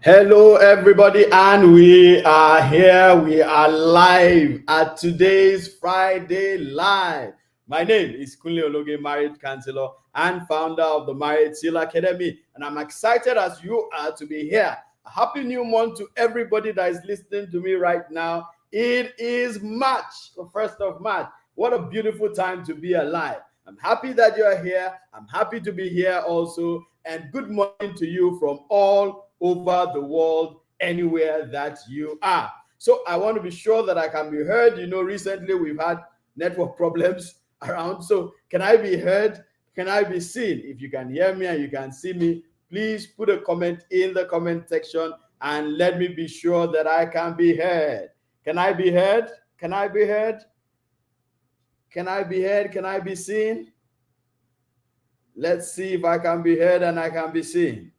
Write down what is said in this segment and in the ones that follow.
Hello, everybody, and we are here. We are live at today's Friday Live. My name is Kunle Ologe, married counselor and founder of the Married Seal Academy, and I'm excited as you are to be here. A happy new month to everybody that is listening to me right now. It is March, the 1st of March. What a beautiful time to be alive. I'm happy that you're here. I'm happy to be here also. And good morning to you from all over the world, anywhere that you are. So I want to be sure that I can be heard. You know, recently we've had network problems around. So can I be heard? Can I be seen? If you can hear me and you can see me, please put a comment in the comment section and let me be sure that I can be heard. Can I be heard? Can I be heard? Can I be heard? Can I be seen? Let's see if I can be heard and I can be seen.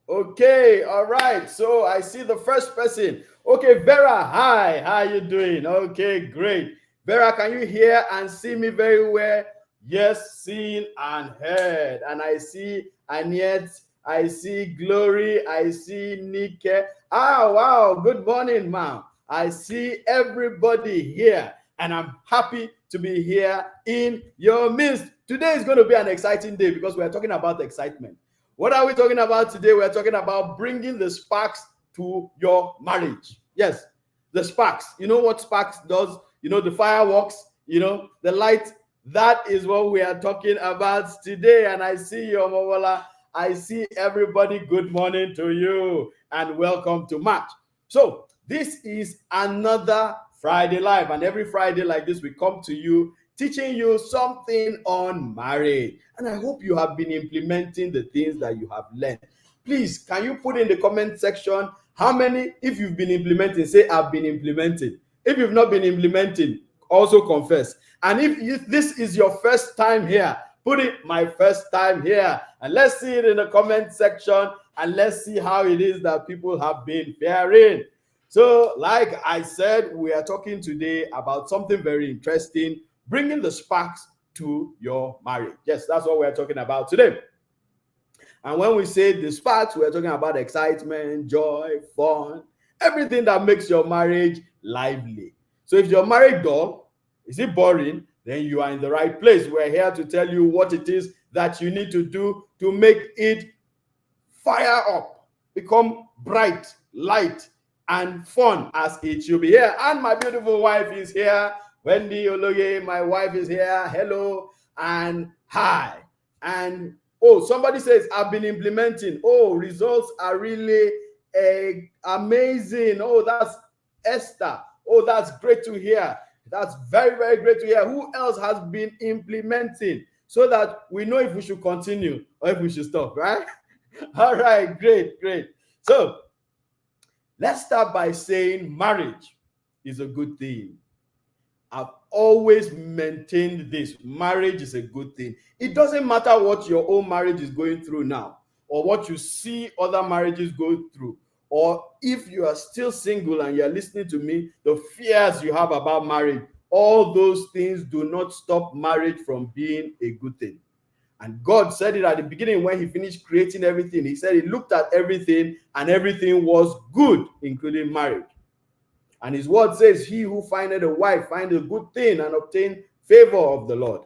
Okay, all right. So I see the first person. Okay, Vera, hi. How are you doing? Okay, great. Vera, can you hear and see me very well? Yes, seen and heard. And I see Annette, I see Glory, I see Nike. Ah, wow. Good morning, ma'am. I see everybody here, and I'm happy to be here in your midst. Today is going to be an exciting day because we're talking about excitement. What are we talking about today? We're talking about bringing the sparks to your marriage. Yes, the sparks. You know what sparks does? You know, the fireworks, you know, the light. That is what we are talking about today. And I see you, Omowola. I see everybody. Good morning to you and welcome to March. So this is another Friday Live. And every Friday like this, we come to you teaching you something on marriage. And I hope you have been implementing the things that you have learned. Please, can you put in the comment section how many, if you've been implementing, say I've been implementing. If you've not been implementing, also confess. And if this is your first time here, put it my first time here. And let's see it in the comment section and let's see how it is that people have been faring. So, like I said, we are talking today about something very interesting, bringing the sparks to your marriage. Yes, that's what we're talking about today. And when we say the sparks, we're talking about excitement, joy, fun, everything that makes your marriage lively. So if you're married dull, is it boring? Then you are in the right place. We're here to tell you what it is that you need to do to make it fire up, become bright, light, and fun as it should be here. And my beautiful wife is here. Wendy Ologe, my wife is here. Hello and hi. And oh, somebody says, I've been implementing. Oh, results are really amazing. Oh, that's Esther. Oh, that's great to hear. That's very, very great to hear. Who else has been implementing so that we know if we should continue or if we should stop, right? All right, great, great. So let's start by saying marriage is a good thing. I've always maintained this. Marriage is a good thing. It doesn't matter what your own marriage is going through now, or what you see other marriages go through, or if you are still single and you're listening to me, the fears you have about marriage, all those things do not stop marriage from being a good thing. And God said it at the beginning when he finished creating everything. He said he looked at everything and everything was good, including marriage. And his word says, he who findeth a wife find a good thing and obtain favor of the Lord.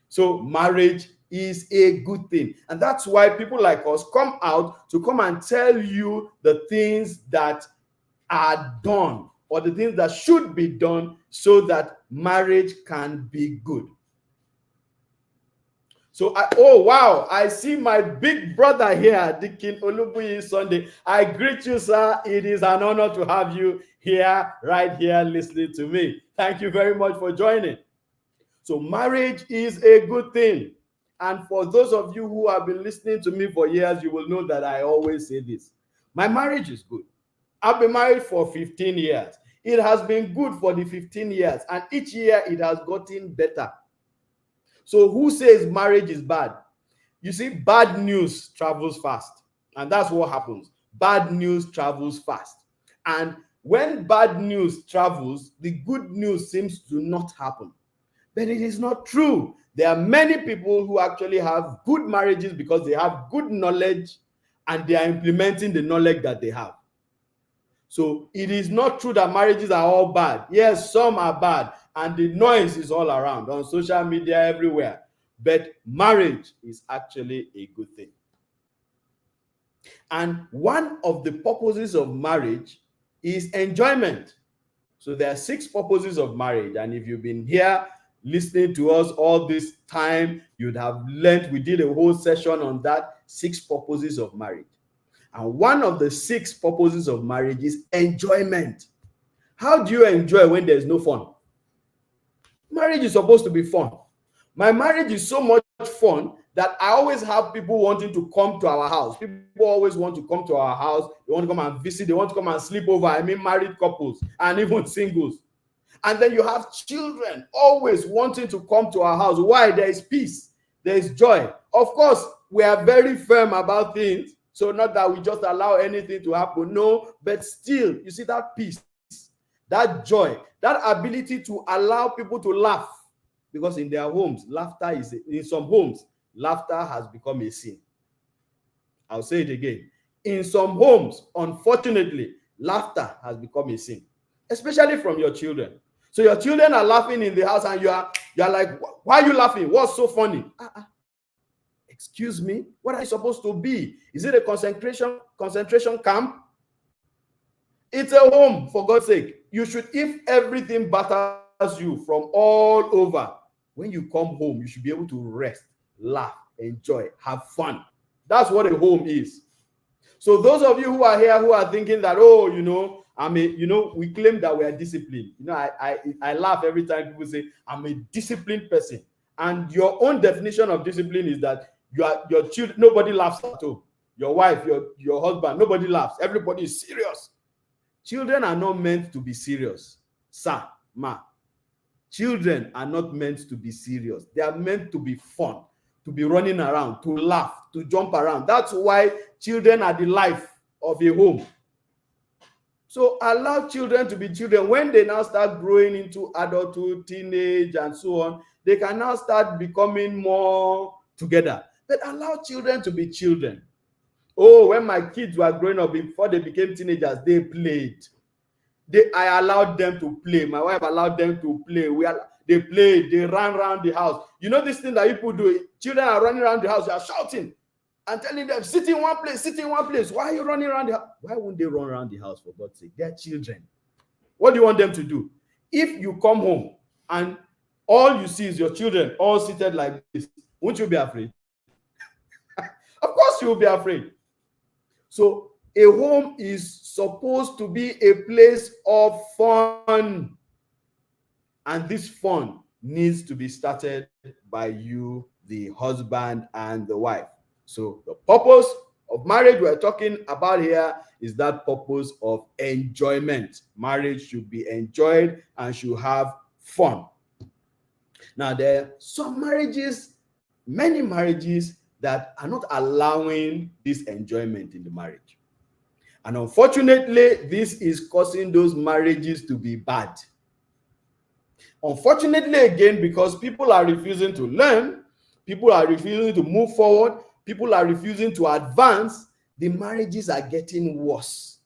So marriage is a good thing. And that's why people like us come out to come and tell you the things that are done or the things that should be done so that marriage can be good. So, oh wow, I see my big brother here, Dikin Olubuyi Sunday. I greet you, sir. It is an honor to have you here, right here, listening to me. Thank you very much for joining. So, marriage is a good thing. And for those of you who have been listening to me for years, you will know that I always say this. My marriage is good. I've been married for 15 years. It has been good for the 15 years, and each year it has gotten better. So who says marriage is bad? You see, bad news travels fast. And that's what happens. Bad news travels fast. And when bad news travels, the good news seems to not happen. But it is not true. There are many people who actually have good marriages because they have good knowledge and they are implementing the knowledge that they have. So it is not true that marriages are all bad. Yes, some are bad, and the noise is all around on social media, everywhere. But marriage is actually a good thing. And one of the purposes of marriage is enjoyment. So there are 6 purposes of marriage. And if you've been here listening to us all this time, you'd have learned, we did a whole session on that, 6 purposes of marriage. And one of the 6 purposes of marriage is enjoyment. How do you enjoy when there's no fun? Marriage is supposed to be fun. My marriage is so much fun that I always have people wanting to come to our house. People always want to come to our house. They want to come and visit. They want to come and sleep over. I mean, married couples and even singles. And then you have children always wanting to come to our house. Why? There is peace. There is joy. Of course, we are very firm about things. So not that we just allow anything to happen. No, but still, you see that peace, that joy, that ability to allow people to laugh. Because in their homes, in some homes, laughter has become a sin. I'll say it again. In some homes, unfortunately, laughter has become a sin, especially from your children. So your children are laughing in the house and you're like, why are you laughing? What's so funny? Excuse me, what are you supposed to be? Is it a concentration camp? It's a home, for God's sake. You should, if everything batters you from all over, when you come home, you should be able to rest, laugh, enjoy, have fun. That's what a home is. So those of you who are here who are thinking that, oh, we claim that we are disciplined. I laugh every time people say, I'm a disciplined person. And your own definition of discipline is that your children, nobody laughs at home. Your wife, your husband, nobody laughs. Everybody is serious. Children are not meant to be serious. Sir, ma. Children are not meant to be serious. They are meant to be fun, to be running around, to laugh, to jump around. That's why children are the life of a home. So allow children to be children. When they now start growing into adulthood, teenage, and so on, they can now start becoming more together. But allow children to be children. Oh, when my kids were growing up, before they became teenagers, they played. I allowed them to play. My wife allowed them to play. They played. They ran around the house. You know this thing that people do? Children are running around the house. You are shouting and telling them, sit in one place, sit in one place. Why are you running around the house? Why wouldn't they run around the house, for God's sake? They're children. What do you want them to do? If you come home and all you see is your children all seated like this, won't you be afraid? Of course you will be afraid. So a home is supposed to be a place of fun. And this fun needs to be started by you, the husband and the wife. So the purpose of marriage we're talking about here is that purpose of enjoyment. Marriage should be enjoyed and should have fun. Now, there are some marriages, many marriages, that are not allowing this enjoyment in the marriage. And unfortunately, this is causing those marriages to be bad. Unfortunately, again, because people are refusing to learn, people are refusing to move forward, people are refusing to advance, the marriages are getting worse.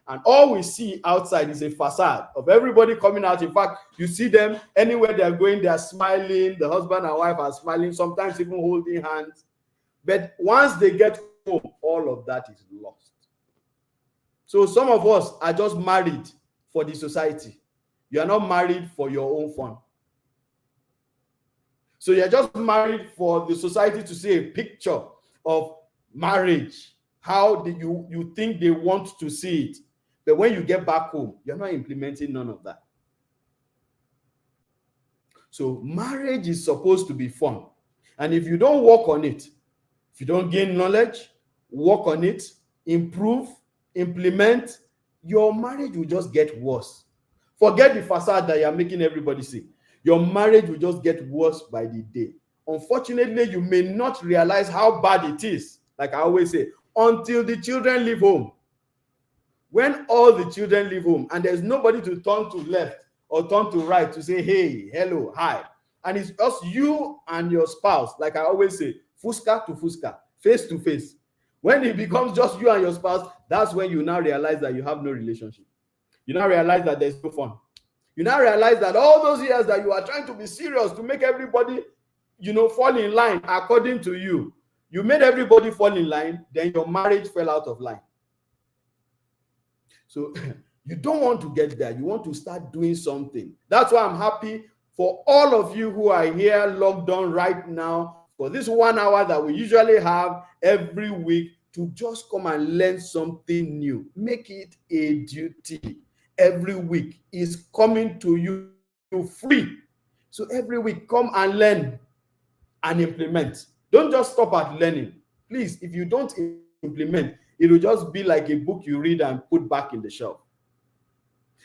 And all we see outside is a facade of everybody coming out. In fact, you see them anywhere they're going, they're smiling. The husband and wife are smiling, sometimes even holding hands. But once they get home, all of that is lost. So some of us are just married for the society. You are not married for your own fun. So you're just married for the society to see a picture of marriage, how you think they want to see it. But when you get back home, you're not implementing none of that. So marriage is supposed to be fun. And if you don't work on it, if you don't gain knowledge, work on it, improve, implement, your marriage will just get worse. Forget the facade that you're making everybody see. Your marriage will just get worse by the day. Unfortunately, you may not realize how bad it is, like I always say, until the children leave home. When all the children leave home and there's nobody to turn to left or turn to right to say, hey, hello, hi, and it's just you and your spouse, like I always say, fuska to fuska, face to face. When it becomes just you and your spouse, that's when you now realize that you have no relationship. You now realize that there's no fun. You now realize that all those years that you are trying to be serious to make everybody, fall in line according to you, you made everybody fall in line, then your marriage fell out of line. So you don't want to get there. You want to start doing something. That's why I'm happy for all of you who are here logged on right now for this 1 hour that we usually have every week, to just come and learn something new. Make it a duty. Every week is coming to you free. So every week, come and learn and implement. Don't just stop at learning. Please, if you don't implement, it will just be like a book you read and put back in the shelf.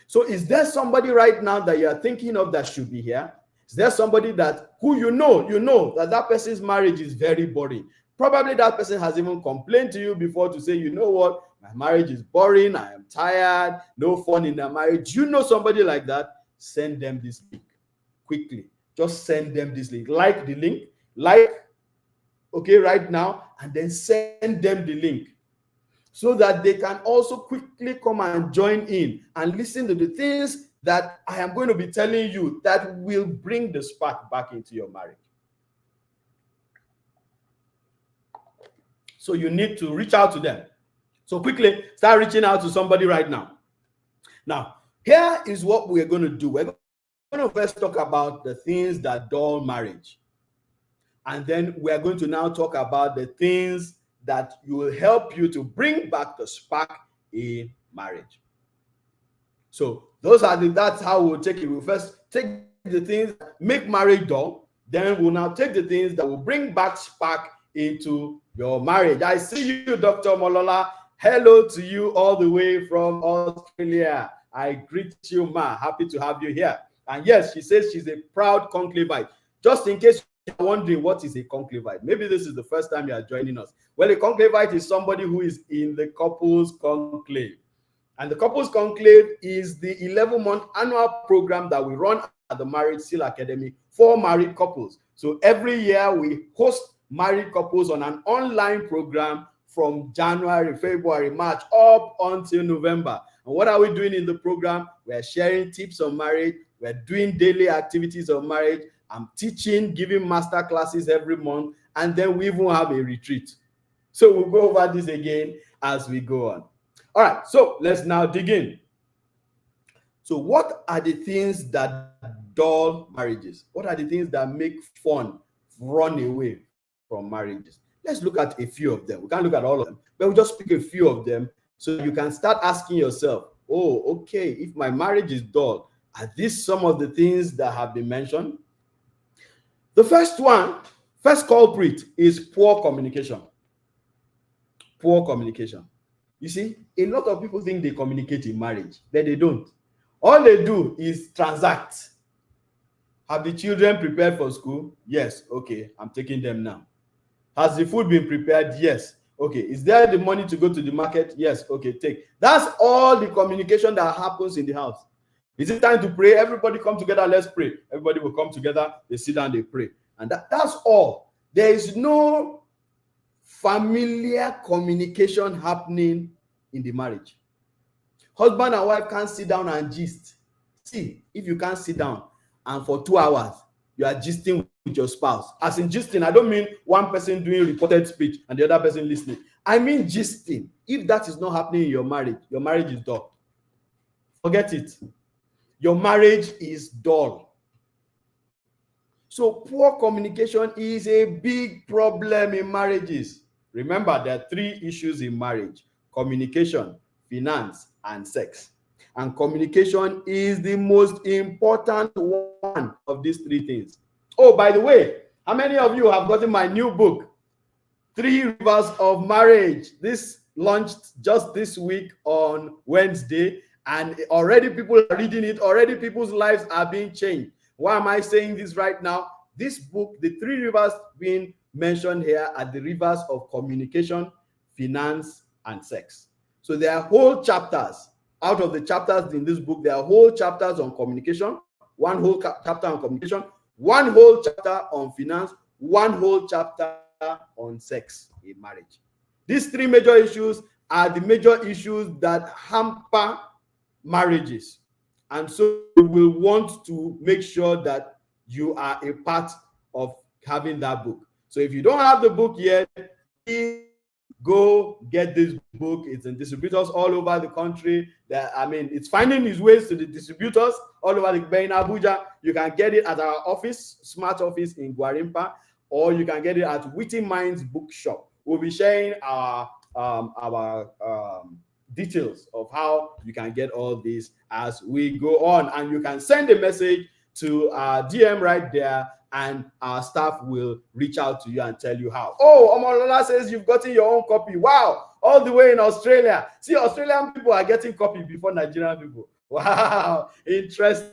So is there somebody right now that you are thinking of that should be here? Is there somebody that who you know that person's marriage is very boring? Probably that person has even complained to you before to say, you know what, my marriage is boring, I am tired, no fun in their marriage. You know somebody like that? Send them this link quickly. Just send them this link. Like the link, right now, and then send them the link so that they can also quickly come and join in and listen to the things that I am going to be telling you that will bring the spark back into your marriage. So you need to reach out to them. So quickly, start reaching out to somebody right now. Now, here is what we're going to do. We're going to first talk about the things that dull marriage. And then we're going to now talk about the things that will help you to bring back the spark in marriage. So that's how we'll take it. We'll first take the things that make marriage dull. Then we'll now take the things that will bring back spark into your marriage. I see you, Dr. Molola. Hello to you all the way from Australia. I greet you, ma. Happy to have you here. And yes, she says she's a proud conclavite. Just in case you're wondering what is a conclavite, maybe this is the first time you are joining us. Well, a conclavite is somebody who is in the couples conclave. And the couples conclave is the 11-month annual program that we run at the Marriage Seal Academy for married couples. So every year we host married couples on an online program from January, February, March, up until November. And what are we doing in the program? We're sharing tips on marriage. We're doing daily activities of marriage. I'm teaching, giving master classes every month. And then we even have a retreat. So we'll go over this again as we go on. All right, so let's now dig in. So what are the things that dull marriages? What are the things that make fun run away from marriages? Let's look at a few of them. We can't look at all of them, but we'll just pick a few of them so you can start asking yourself, oh, okay, if my marriage is dull, are these some of the things that have been mentioned? The first culprit is poor communication. Poor communication. You see, a lot of people think they communicate in marriage, but they don't. All they do is transact. Have the children prepared for school? Yes. Okay, I'm taking them now. Has the food been prepared? Yes. Okay. Is there the money to go to the market? Yes. Okay, take. That's all the communication that happens in the house. Is it time to pray? Everybody come together, let's pray. Everybody will come together, they sit down, they pray. And that's all. There is no familiar communication happening in the marriage. Husband and wife can't sit down and gist. See, if you can't sit down and for 2 hours, you are gisting with your spouse. As in gisting, I don't mean one person doing reported speech and the other person listening. I mean gisting. If that is not happening in your marriage is dull. Forget it. Your marriage is dull. So poor communication is a big problem in marriages. Remember, there are 3 issues in marriage: communication, finance, and sex. And communication is the most important one of these 3 things. Oh, by the way, how many of you have gotten my new book, 3 Rivers of Marriage? This launched just this week on Wednesday, and already people are reading it. Already people's lives are being changed. Why am I saying this right now? This book, the 3 rivers being mentioned here, are the rivers of communication, finance, and sex. So there are whole chapters. Out of the chapters in this book, there are whole chapters on communication, one whole chapter on communication, One whole chapter on finance, one whole chapter on sex in marriage. These three major issues are the major issues that hamper marriages. And so we will want to make sure that you are a part of having that book. So if you don't have the book yet, please go get this book. It's in distributors all over the country. It's finding its ways to the distributors all over the in Abuja. You can get it at our office, smart office in Gwarimpa, or you can get it at Witty Minds Bookshop. We'll be sharing our details of how you can get all this as we go on, and you can send a message to our DM right there, and our staff will reach out to you and tell you how. Oh, Omolola says you've gotten your own copy. Wow, all the way in Australia. See, Australian people are getting copy before Nigerian people. Wow, interesting.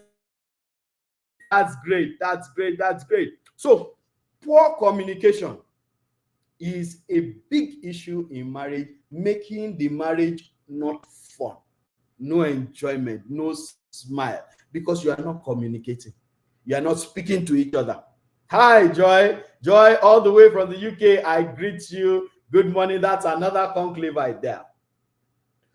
That's great. That's great. That's great. So, poor communication is a big issue in marriage, making the marriage not fun, no enjoyment, no smile, because you are not communicating. You are not speaking to each other. Hi, Joy. Joy, all the way from the UK. I greet you. Good morning. That's another conclave right there.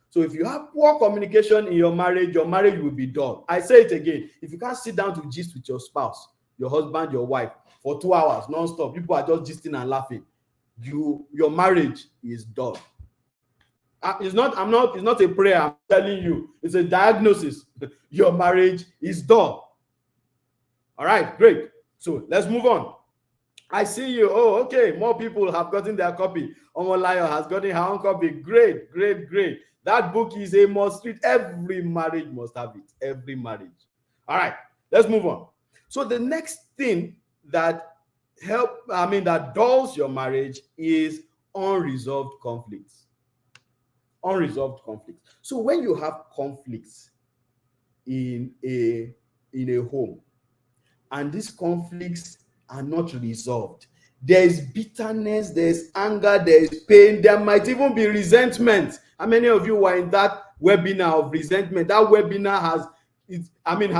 So if you have poor communication in your marriage will be dull. I say it again. If you can't sit down to gist with your spouse, your husband, your wife, for 2 hours non-stop, people are just gisting and laughing, your marriage is dull. It's not a prayer, I'm telling you. It's a diagnosis. Your marriage is dull. All right, great. So let's move on. I see you. Oh, okay. More people have gotten their copy. Omolayo has gotten her own copy. Great, great, great. That book is a must read. Every marriage must have it. Every marriage. All right, let's move on. So the next thing that dulls your marriage is unresolved conflicts. Unresolved conflicts. So when you have conflicts in a home, and these conflicts are not resolved, there is bitterness, there is anger, there is pain, there might even be resentment. How many of you were in that webinar of resentment? That webinar has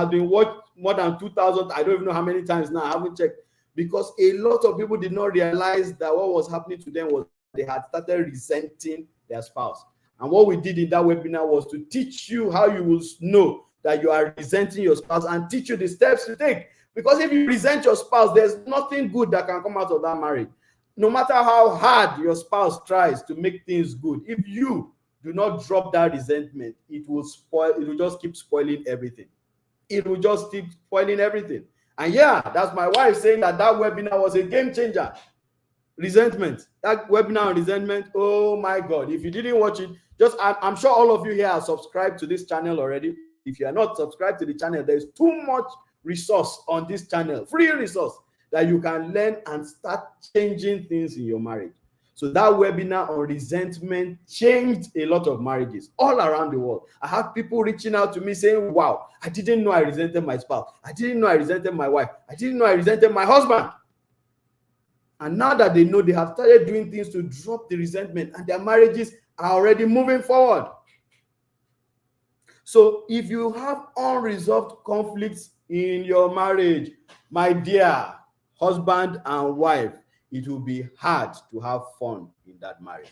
been watched more than 2,000, I don't even know how many times now, I haven't checked, because a lot of people did not realize that what was happening to them was they had started resenting their spouse. And what we did in that webinar was to teach you how you will know that you are resenting your spouse and teach you the steps to take. Because if you resent your spouse, there's nothing good that can come out of that marriage. No matter how hard your spouse tries to make things good, if you do not drop that resentment, it will just keep spoiling everything. It will just keep spoiling everything. And yeah, that's my wife saying that webinar was a game changer. Resentment. That webinar on resentment, oh my God. If you didn't watch it, I'm sure all of you here are subscribed to this channel already. If you are not subscribed to the channel, there's too much resource on this channel, free resource that you can learn and start changing things in your marriage. So that webinar on resentment changed a lot of marriages all around the world. I have people reaching out to me saying, wow, I didn't know I resented my spouse. I didn't know I resented my wife. I didn't know I resented my husband. And now that they know, they have started doing things to drop the resentment, and their marriages are already moving forward. So if you have unresolved conflicts in your marriage, my dear husband and wife, it will be hard to have fun in that marriage.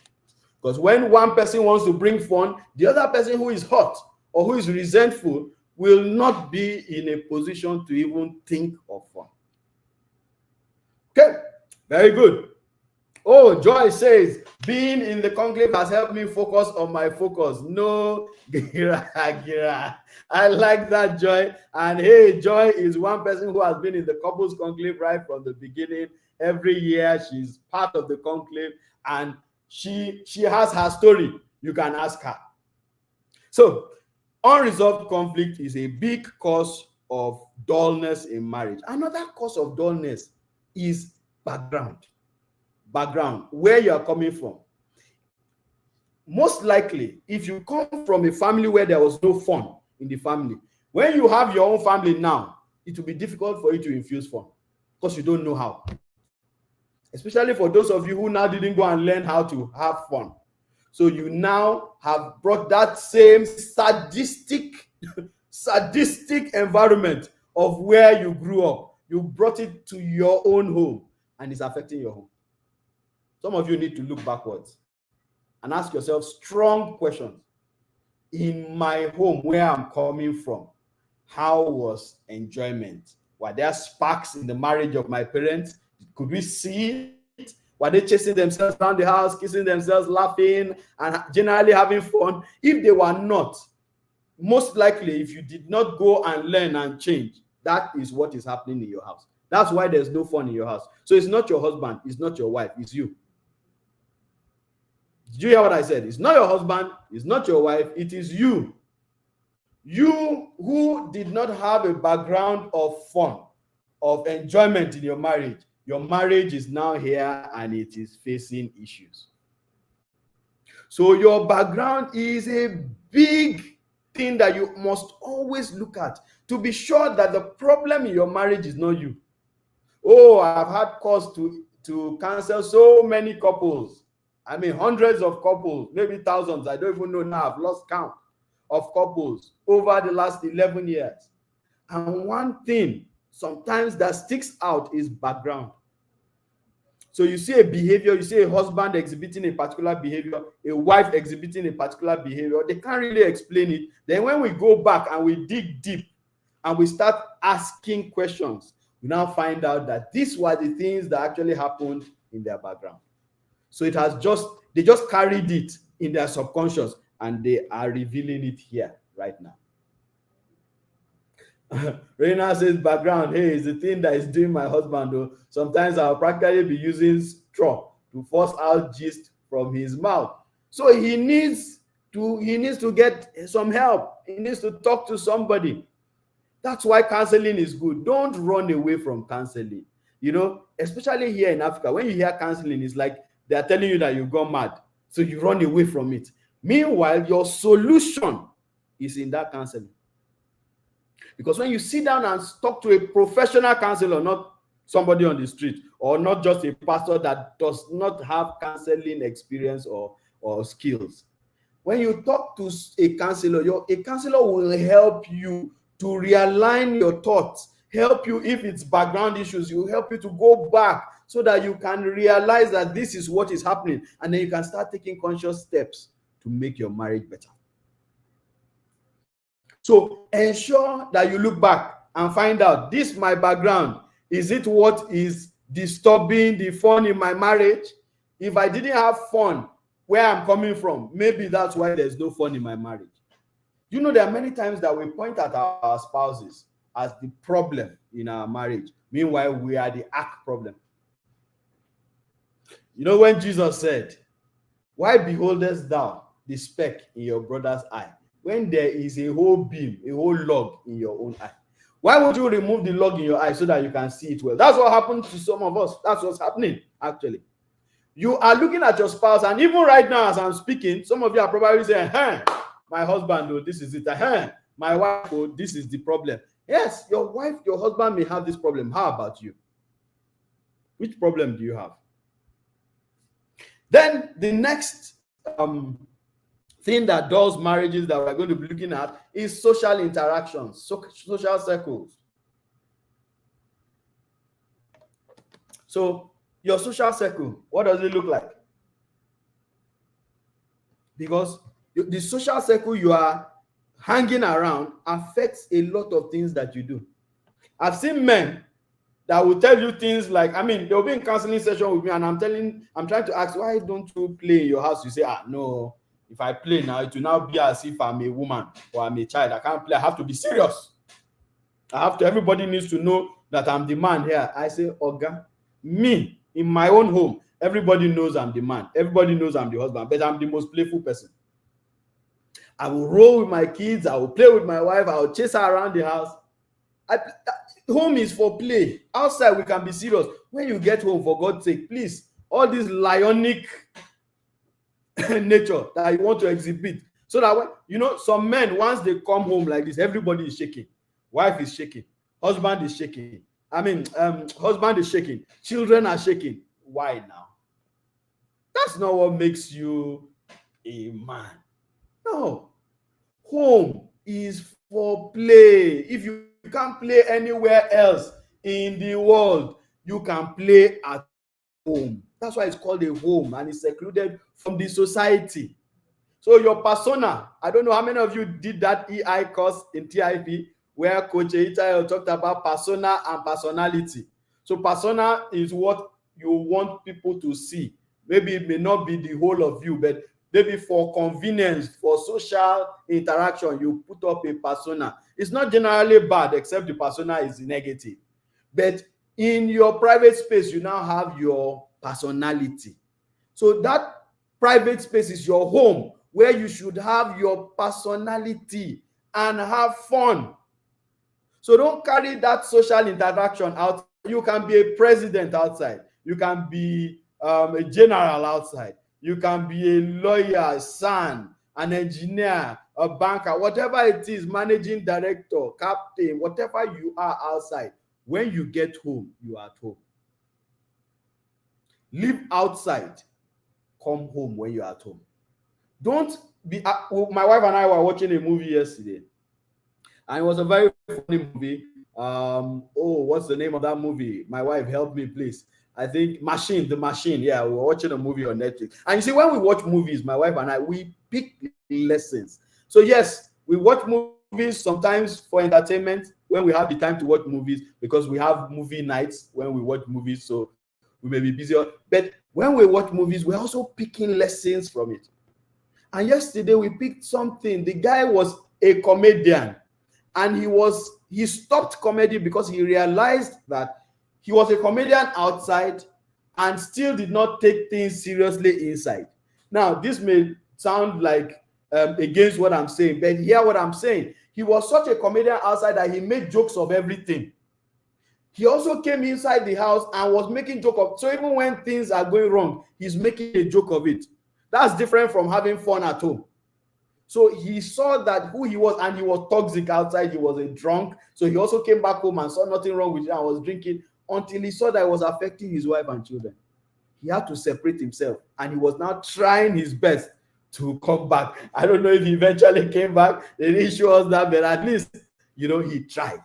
Because when one person wants to bring fun, the other person who is hot or who is resentful will not be in a position to even think of fun. Okay, very good. Oh, Joy says, being in the conclave has helped me focus on my focus. No, Gira. I like that, Joy. And hey, Joy is one person who has been in the couples conclave right from the beginning. Every year, she's part of the conclave, and she has her story. You can ask her. So, unresolved conflict is a big cause of dullness in marriage. Another cause of dullness is background, where you are coming from. Most likely, if you come from a family where there was no fun in the family, when you have your own family now, it will be difficult for you to infuse fun because you don't know how. Especially for those of you who now didn't go and learn how to have fun. So you now have brought that same sadistic environment of where you grew up. You brought it to your own home and it's affecting your home. Some of you need to look backwards and ask yourself strong questions. In my home, where I'm coming from, how was enjoyment? Were there sparks in the marriage of my parents? Could we see it? Were they chasing themselves around the house, kissing themselves, laughing, and generally having fun? If they were not, most likely, if you did not go and learn and change, that is what is happening in your house. That's why there's no fun in your house. So it's not your husband, it's not your wife, it's you. Did you hear what I said? It's not your husband, it's not your wife, it is you. You who did not have a background of fun, of enjoyment in your marriage is now here and it is facing issues. So your background is a big thing that you must always look at to be sure that the problem in your marriage is not you. Oh, I've had cause to counsel so many couples. I mean, hundreds of couples, maybe thousands. I don't even know now. I've lost count of couples over the last 11 years. And one thing sometimes that sticks out is background. So you see a behavior, you see a husband exhibiting a particular behavior, a wife exhibiting a particular behavior. They can't really explain it. Then when we go back and we dig deep and we start asking questions, we now find out that these were the things that actually happened in their background. So they just carried it in their subconscious and they are revealing it here right now. Reina says background, hey, it's the thing that is doing my husband though. Sometimes I'll practically be using straw to force out gist from his mouth. So he needs to get some help. He needs to talk to somebody. That's why counseling is good. Don't run away from counseling. You know, especially here in Africa, when you hear counseling, it's like they are telling you that you've gone mad. So you run away from it. Meanwhile, your solution is in that counseling. Because when you sit down and talk to a professional counselor, not somebody on the street, or not just a pastor that does not have counseling experience or skills, when you talk to a counselor will help you to realign your thoughts, help you if it's background issues, will help you to go back so that you can realize that this is what is happening, and then you can start taking conscious steps to make your marriage better. So ensure that you look back and find out, this my background. Is it what is disturbing the fun in my marriage? If I didn't have fun where I'm coming from, maybe that's why there's no fun in my marriage. You know, there are many times that we point at our spouses as the problem in our marriage. Meanwhile, we are the arch problem. You know, when Jesus said, why beholdest thou the speck in your brother's eye, when there is a whole beam, a whole log in your own eye? Why would you remove the log in your eye so that you can see it well? That's what happened to some of us. That's what's happening, actually. You are looking at your spouse, and even right now as I'm speaking, some of you are probably saying, hey, my husband, oh, this is it. Hey, my wife, oh, this is the problem. Yes, your wife, your husband may have this problem. How about you? Which problem do you have? Then the next thing that does marriages that we're going to be looking at is social interactions, social circles. So your social circle, what does it look like? Because the social circle you are hanging around affects a lot of things that you do. I've seen men that will tell you things like, I mean, they'll be in counseling session with me and I'm trying to ask, why don't you play in your house? You say, no, if I play now, it will now be as if I'm a woman or I'm a child. I can't play. I have to be serious. Everybody needs to know that I'm the man here. I say, Oga, me, in my own home, everybody knows I'm the man. Everybody knows I'm the husband, but I'm the most playful person. I will roll with my kids. I will play with my wife. I will chase her around the house. Home is for play. Outside, we can be serious. When you get home, for God's sake, please, all this lionic nature that you want to exhibit, so that when, you know, some men, once they come home like this, everybody is shaking. Wife is shaking. Husband is shaking. Husband is shaking. Children are shaking. Why now? That's not what makes you a man. No. Home is for play. If you can't play anywhere else, in the world, you can play at home. That's why it's called a home, and it's secluded from the society. So your persona, I don't know how many of you did that EI course in TIP where Coach Eitayo talked about persona and personality. So persona is what you want people to see. Maybe it may not be the whole of you, but maybe for convenience, for social interaction, you put up a persona. It's not generally bad, except the persona is negative. But in your private space, you now have your personality. So that private space is your home, where you should have your personality and have fun. So don't carry that social interaction out. You can be a president outside. You can be a general outside. You can be a lawyer, a son, an engineer, a banker, whatever it is, managing director, captain, whatever you are outside. When you get home, you are at home. Live outside. Come home when you're at home. Don't be. My wife and I were watching a movie yesterday, and it was a very funny movie. What's the name of that movie? My wife, help me, please. I think The Machine. Yeah, we were watching a movie on Netflix. And you see, when we watch movies, my wife and I, we pick lessons. So yes, we watch movies sometimes for entertainment when we have the time to watch movies, because we have movie nights when we watch movies. So we may be busy. But when we watch movies, we're also picking lessons from it. And yesterday we picked something. The guy was a comedian, and he stopped comedy because he realized that he was a comedian outside and still did not take things seriously inside. Now, this may sound like against what I'm saying, but hear what I'm saying. He was such a comedian outside that he made jokes of everything. He also came inside the house and was making joke of, so even when things are going wrong, he's making a joke of it. That's different from having fun at home. So he saw that who he was, and he was toxic outside. He was a drunk. So he also came back home and saw nothing wrong with it and was drinking until he saw that it was affecting his wife and children. He had to separate himself, and he was now trying his best to come back. I don't know if he eventually came back. They didn't show us that, but at least, he tried.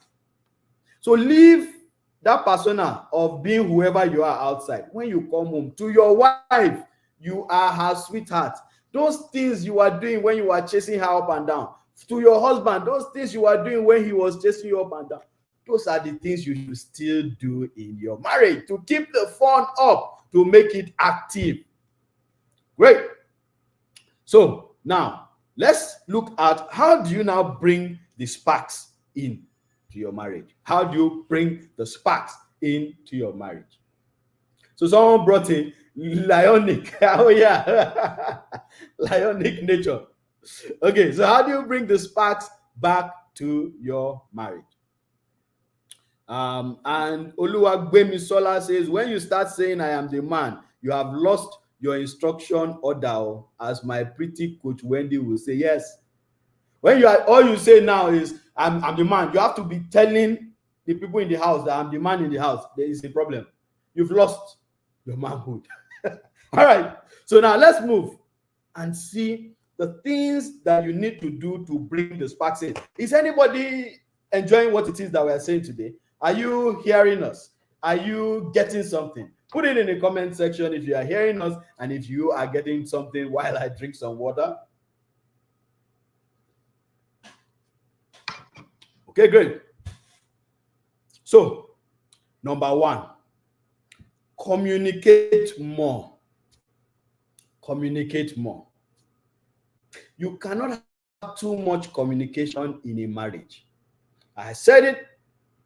So leave that persona of being whoever you are outside. When you come home to your wife, you are her sweetheart. Those things you are doing when you are chasing her up and down. To your husband, those things you are doing when he was chasing you up and down. Those are the things you should still do in your marriage to keep the fun up, to make it active. Great. So now let's look at how do you now bring the sparks in to your marriage. How do you bring the sparks into your marriage? So someone brought in Lionic. Oh yeah. Lionic nature. Okay, so how do you bring the sparks back to your marriage? And Oluwagbemisola says, when you start saying I am the man, you have lost your instruction order, as my pretty coach Wendy will say. Yes. When you are, all you say now is I'm the man, you have to be telling the people in the house that I'm the man in the house. There is a problem. You've lost your manhood. All right. So now let's move and see the things that you need to do to bring the sparks in. Is anybody enjoying what it is that we are saying today? Are you hearing us? Are you getting something? Put it in the comment section if you are hearing us and if you are getting something while I drink some water. Okay, great. So, number one, communicate more. Communicate more. You cannot have too much communication in a marriage. I said it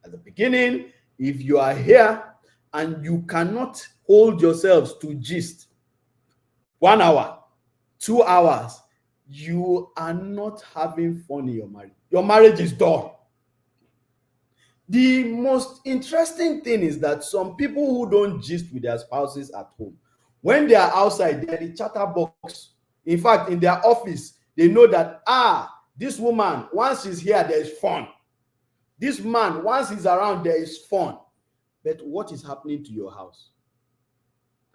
at the beginning. If you are here and you cannot hold yourselves to gist 1 hour, 2 hours, you are not having fun in your marriage. Your marriage is dull. The most interesting thing is that some people who don't gist with their spouses at home, when they are outside, they're the chatterbox. In fact, in their office, they know that, this woman, once she's here, there is fun. This man, once he's around, there is fun. But what is happening to your house?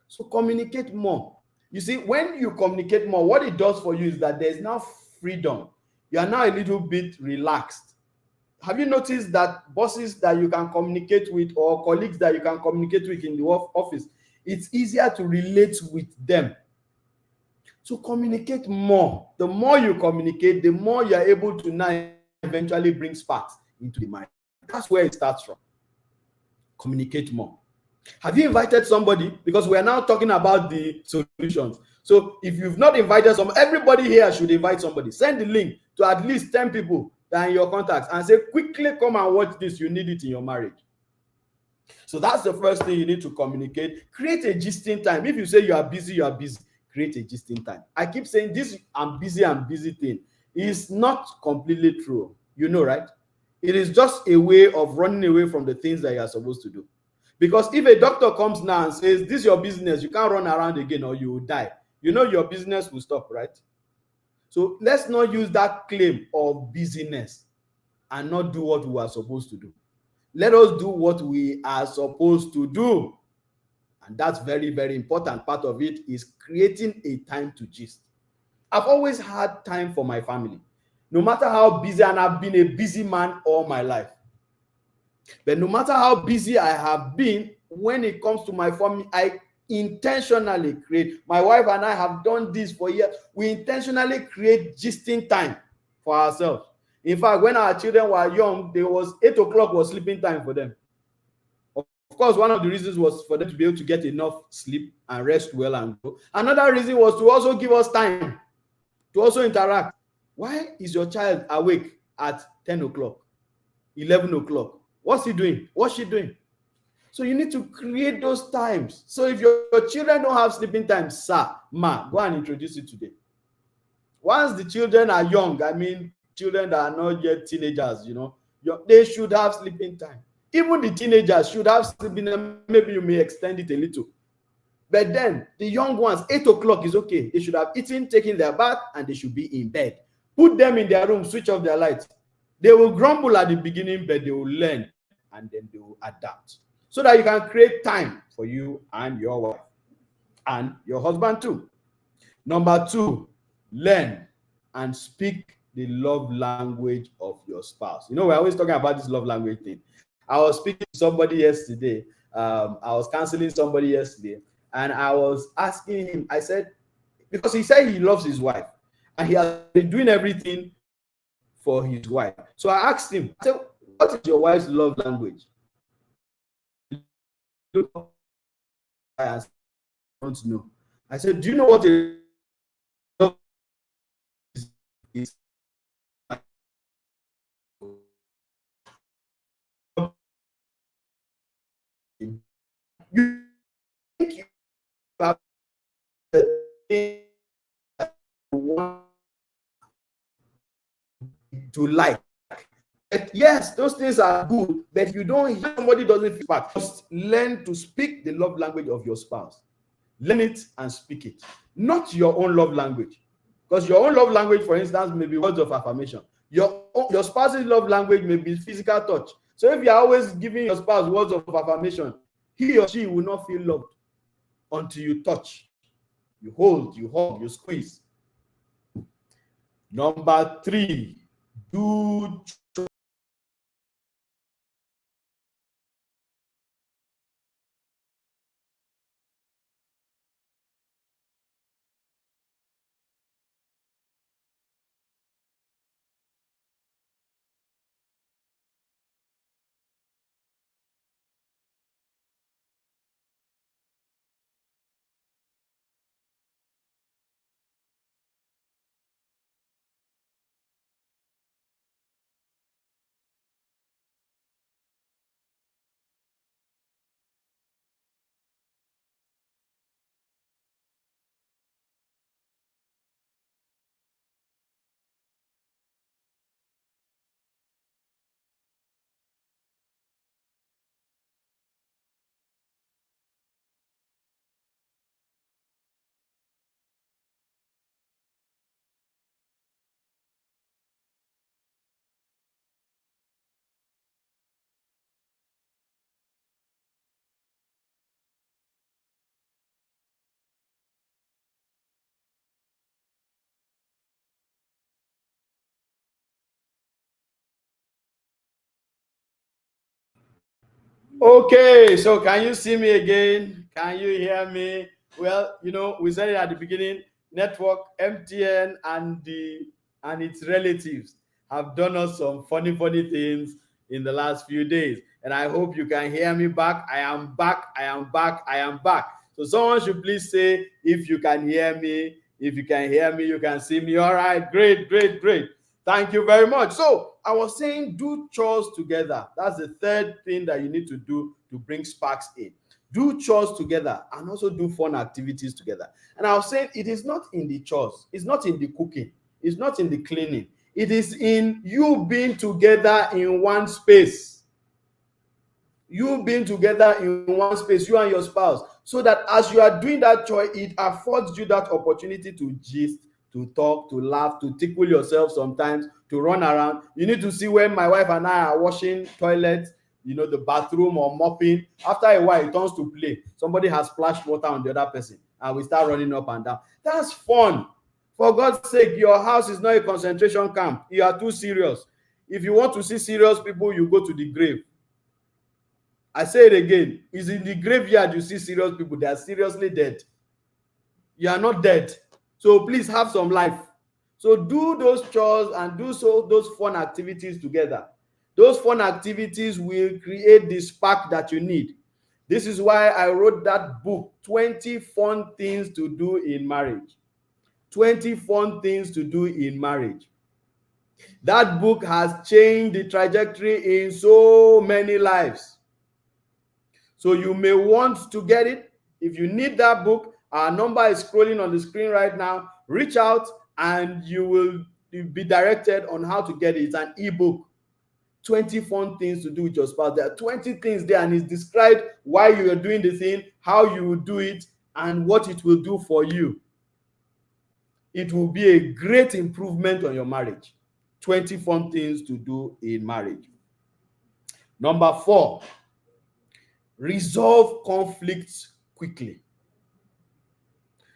So communicate more. You see, when you communicate more, what it does for you is that there's now freedom. You are now a little bit relaxed. Have you noticed that bosses that you can communicate with or colleagues that you can communicate with in the office, it's easier to relate with them? So communicate more. The more you communicate, the more you are able to now eventually bring sparks into the mind. That's where it starts from. Communicate more. Have you invited somebody? Because we are now talking about the solutions. So if you've not invited everybody here should invite somebody. Send the link to at least 10 people that are in your contacts and say, quickly come and watch this. You need it in your marriage. So that's the first thing you need to communicate. Create a gisting time. If you say you are busy, you are busy. Create a gisting time. I keep saying this I'm busy thing is not completely true. You know, right? It is just a way of running away from the things that you are supposed to do. Because if a doctor comes now and says, this is your business, you can't run around again or you will die, you know your business will stop, right? So let's not use that claim of busyness and not do what we are supposed to do. Let us do what we are supposed to do. And that's very, very important. Part of it is creating a time to gist. I've always had time for my family, no matter how busy, and I've been a busy man all my life. But no matter how busy I have been, when it comes to my family, I intentionally create. My wife and I have done this for years. We intentionally create gisting time for ourselves. In fact, when our children were young, there was 8 o'clock was sleeping time for them. Of course, one of the reasons was for them to be able to get enough sleep and rest well and go. Another reason was to also give us time to also interact. Why is your child awake at 10 o'clock, 11 o'clock? What's he doing? What's she doing? So you need to create those times. So if your children don't have sleeping time, sir, ma, go and introduce it today. Once the children are young, I mean children that are not yet teenagers, they should have sleeping time. Even the teenagers should have sleeping time. Maybe you may extend it a little. But then the young ones, 8 o'clock is okay. They should have eaten, taken their bath, and they should be in bed. Put them in their room, switch off their lights. They will grumble at the beginning, but they will learn and then they will adapt. So that you can create time for you and your wife and your husband too. Number 2, learn and speak the love language of your spouse. We're always talking about this love language thing. I was speaking to somebody yesterday. I was counseling somebody yesterday, and I was asking him, I said, because he said he loves his wife and he has been doing everything for his wife. So I asked him, I said, what is your wife's love language? I don't know. I said, do you know what a love is? You think you have the thing to like. But yes, those things are good, but you don't hear somebody doesn't feel back. Just learn to speak the love language of your spouse. Learn it and speak it. Not your own love language. Because your own love language, for instance, may be words of affirmation. Your spouse's love language may be physical touch. So if you're always giving your spouse words of affirmation, he or she will not feel loved until you touch, you hold, you hug, you squeeze. Number 3, do Okay, so can you see me again? Can you hear me? Well, we said it at the beginning. Network MTN and its relatives have done us some funny things in the last few days, and I hope you can hear me back. I am back. I am back. I am back. So someone should please say if you can hear me. If you can hear me, you can see me. All right, great, great, great. Thank you very much. So I was saying do chores together. That's the third thing that you need to do to bring sparks in. Do chores together and also do fun activities together. And I was saying it is not in the chores, it's not in the cooking, it's not in the cleaning. It is in you being together in one space. You being together in one space, you and your spouse, so that as you are doing that chore, it affords you that opportunity to gist, to talk, to laugh, to tickle yourself sometimes, to run around. You need to see when my wife and I are washing toilets, the bathroom or mopping. After a while, it turns to play. Somebody has splashed water on the other person, and we start running up and down. That's fun. For God's sake, your house is not a concentration camp. You are too serious. If you want to see serious people, you go to the grave. I say it again. It's in the graveyard you see serious people. They are seriously dead. You are not dead. So please have some life. So do those chores and do those fun activities together. Those fun activities will create the spark that you need. This is why I wrote that book, 20 Fun Things to Do in Marriage. 20 Fun Things to Do in Marriage. That book has changed the trajectory in so many lives. So you may want to get it. If you need that book, our number is scrolling on the screen right now. Reach out and you will be directed on how to get it. It's an ebook. 20 fun things to do with your spouse. There are 20 things there, and it's described why you are doing the thing, how you will do it, and what it will do for you. It will be a great improvement on your marriage. 20 fun things to do in marriage. Number 4, resolve conflicts quickly.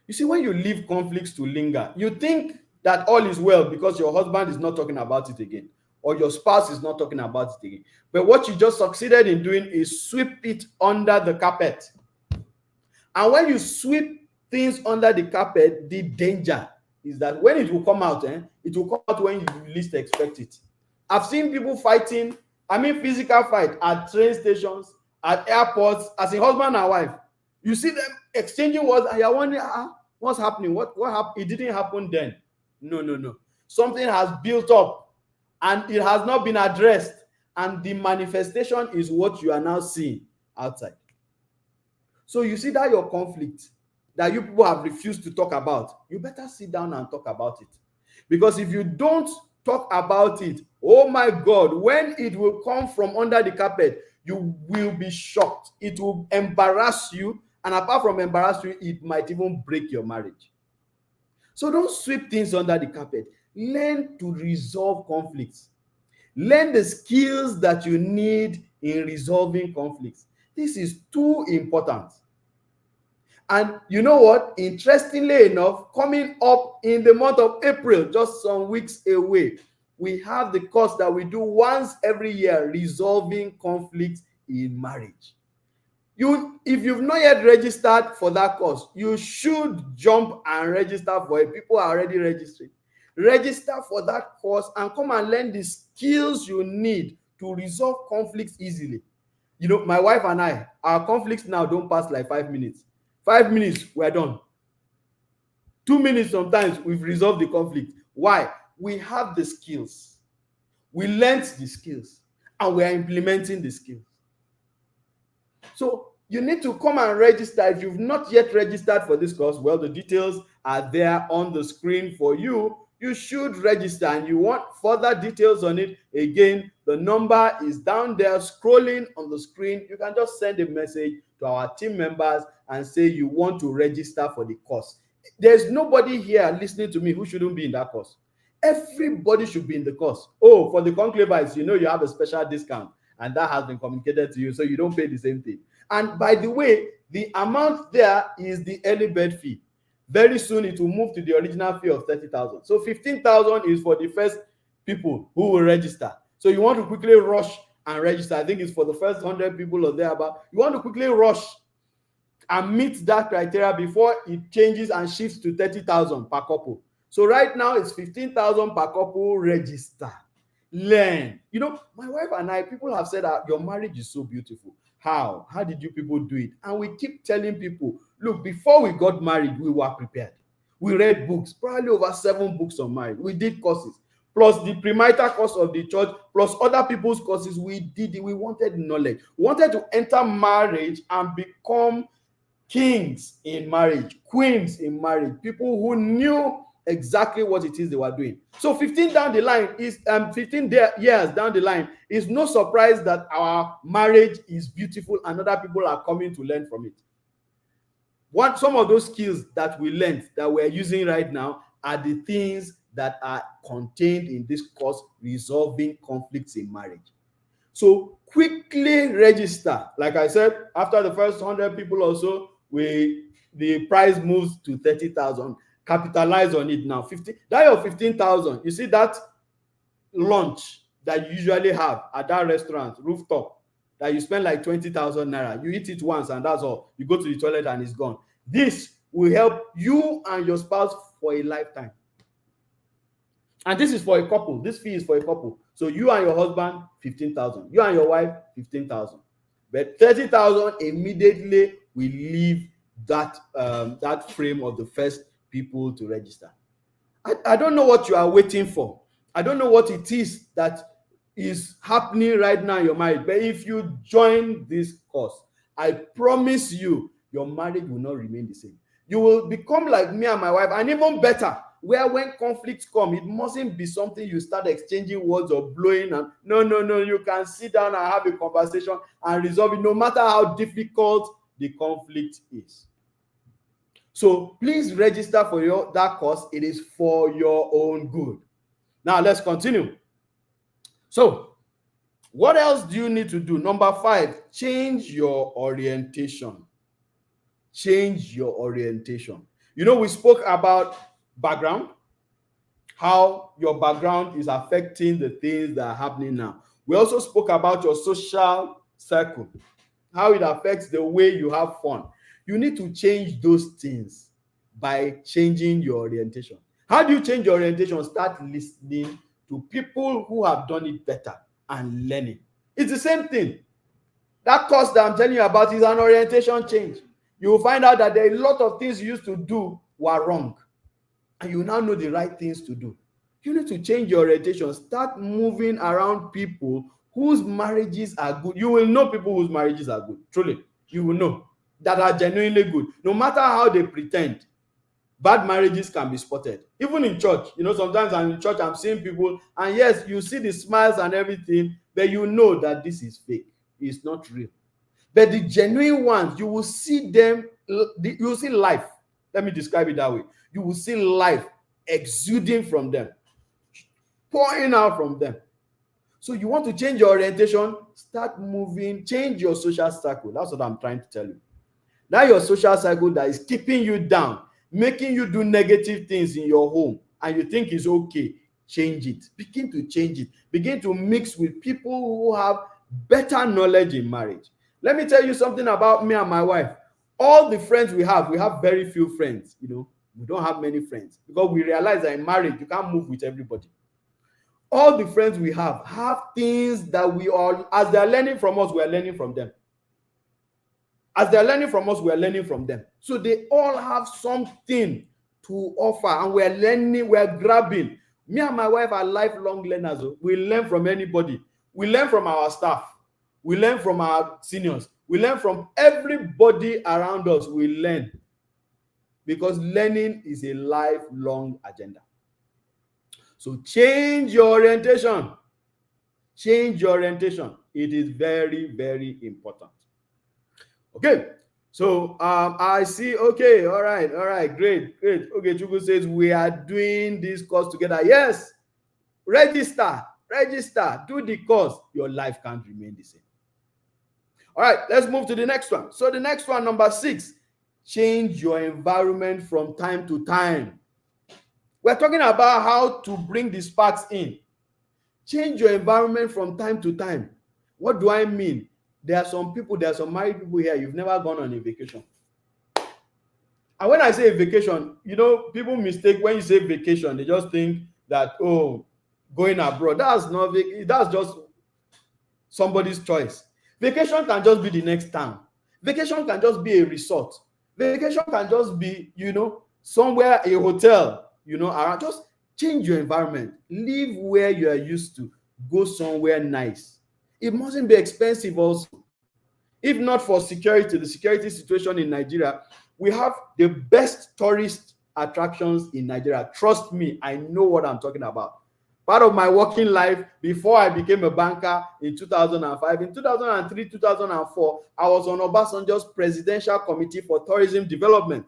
You see, when you leave conflicts to linger, you think that all is well because your husband is not talking about it again, or your spouse is not talking about it again. But what you just succeeded in doing is sweep it under the carpet. And when you sweep things under the carpet, the danger is that when it will come out, it will come out when you least expect it. I've seen people fighting, physical fight at train stations, at airports, as a husband and wife. You see them exchanging words, and you're wondering, what's happening? What happened? It didn't happen then. No. Something has built up, and it has not been addressed, and the manifestation is what you are now seeing outside. So you see that your conflict that you people have refused to talk about, you better sit down and talk about it. Because if you don't talk about it, oh my God, when it will come from under the carpet, you will be shocked. It will embarrass you, and apart from embarrass you, it might even break your marriage. So don't sweep things under the carpet. Learn to resolve conflicts. Learn the skills that you need in resolving conflicts. This is too important. And you know what? Interestingly enough, coming up in the month of April, just some weeks away, we have the course that we do once every year, resolving conflicts in marriage. If you've not yet registered for that course, you should jump and register for it. People are already registering. Register for that course and come and learn the skills you need to resolve conflicts easily. My wife and I, our conflicts now don't pass like 5 minutes. 5 minutes, we're done. 2 minutes, sometimes we've resolved the conflict. Why? We have the skills. We learned the skills, and we are implementing the skills. So you need to come and register. If you've not yet registered for this course, well, the details are there on the screen for you. You should register, and you want further details on it. Again, the number is down there scrolling on the screen. You can just send a message to our team members and say you want to register for the course. There's nobody here listening to me who shouldn't be in that course. Everybody should be in the course. Oh, for the conclavites, you have a special discount, and that has been communicated to you, so you don't pay the same thing. And by the way, the amount there is the early bird fee. Very soon it will move to the original fee of 30,000. So 15,000 is for the first people who will register. So you want to quickly rush and register. I think it's for the first 100 people or thereabout. You want to quickly rush and meet that criteria before it changes and shifts to 30,000 per couple. So right now it's 15,000 per couple. Register, learn. You know, my wife and I, people have said that your marriage is so beautiful. How did you people do it? And we keep telling people, look, before we got married, we were prepared. We read books, probably over 7 books on marriage. We did courses, plus the premarital course of the church, plus other people's courses. We did it. We wanted knowledge. We wanted to enter marriage and become kings in marriage, queens in marriage, people who knew exactly what it is they were doing. So 15 down the line is 15 years down the line is no surprise that our marriage is beautiful and other people are coming to learn from it. Some of those skills that we learned that we're using right now are the things that are contained in this course, resolving conflicts in marriage. So quickly register. Like I said, after the first 100 people or so, the price moves to 30,000. Capitalize on it now. That your 15,000. You see that lunch that you usually have at that restaurant, rooftop, that you spend like 20,000 naira. You eat it once and that's all. You go to the toilet and it's gone. This will help you and your spouse for a lifetime. And this is for a couple. This fee is for a couple. So you and your husband, 15,000. You and your wife, 15,000. But 30,000 immediately will leave that frame of the first people to register. I don't know what you are waiting for. I don't know what it is that is happening right now in your marriage. But if you join this course, I promise you, your marriage will not remain the same. You will become like me and my wife, and even better, where when conflicts come, it mustn't be something you start exchanging words or blowing. And no, you can sit down and have a conversation and resolve it, no matter how difficult the conflict is. So please register for that course. It is for your own good. Now let's continue. So what else do you need to do? Number 5, change your orientation. Change your orientation. You know, we spoke about background, how your background is affecting the things that are happening now. We also spoke about your social circle, how it affects the way you have fun. You need to change those things by changing your orientation. How do you change your orientation? Start listening to people who have done it better and learning. It's the same thing. That course that I'm telling you about is an orientation change. You will find out that there are a lot of things you used to do were wrong, and you now know the right things to do. You need to change your orientation. Start moving around people whose marriages are good. You will know people whose marriages are good. Truly, you will know that are genuinely good. No matter how they pretend, bad marriages can be spotted. Even in church, you know, sometimes I'm in church, I'm seeing people, and yes, you see the smiles and everything, but you know that this is fake. It's not real. But the genuine ones, you will see them, you will see life. Let me describe it that way. You will see life exuding from them, pouring out from them. So you want to change your orientation, start moving, change your social circle. That's what I'm trying to tell you. Now your social circle that is keeping you down, making you do negative things in your home, and you think it's okay, change it. Begin to change it. Begin to mix with people who have better knowledge in marriage. Let me tell you something about me and my wife. All the friends we have very few friends. You know, we don't have many friends because we realize that in marriage, you can't move with everybody. All the friends we have things that we all, as they're learning from us, we're learning from them. As they're learning from us, we're learning from them. So they all have something to offer, and we're learning, we're grabbing. Me and my wife are lifelong learners. We learn from anybody. We learn from our staff. We learn from our seniors. We learn from everybody around us. We learn. Because learning is a lifelong agenda. So change your orientation. Change your orientation. It is very, very important. Okay. So I see. Okay. All right. Great. Okay. Chukwu says we are doing this course together. Yes. Register. Do the course. Your life can't remain the same. All right. Let's move to the next one. So the next one, number 6, change your environment from time to time. We're talking about how to bring the sparks in. Change your environment from time to time. What do I mean? There are some married people here, you've never gone on a vacation. And when I say vacation, people mistake when you say vacation, they just think that, oh, going abroad. That's just somebody's choice. Vacation can just be the next town. Vacation can just be a resort. Vacation can just be, somewhere, a hotel, around. Just change your environment. Live where you are used to. Go somewhere nice. It mustn't be expensive also. If not for the security situation in Nigeria, we have the best tourist attractions in Nigeria. Trust me, I know what I'm talking about. Part of my working life before I became a banker in 2005, in 2003, 2004, I was on Obasanjo's Presidential Committee for Tourism Development.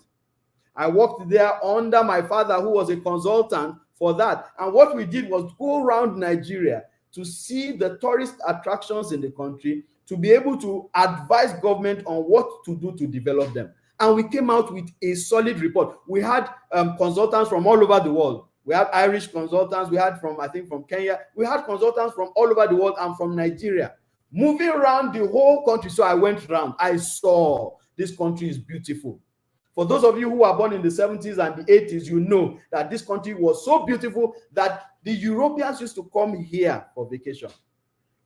I worked there under my father, who was a consultant for that. And what we did was go around Nigeria to see the tourist attractions in the country, to be able to advise government on what to do to develop them. And we came out with a solid report. We had consultants from all over the world. We had Irish consultants. We had from Kenya. We had consultants from all over the world and from Nigeria. Moving around the whole country. So I went around. I saw this country is beautiful. For those of you who were born in the 70s and the 80s, you know that this country was so beautiful that the Europeans used to come here for vacation.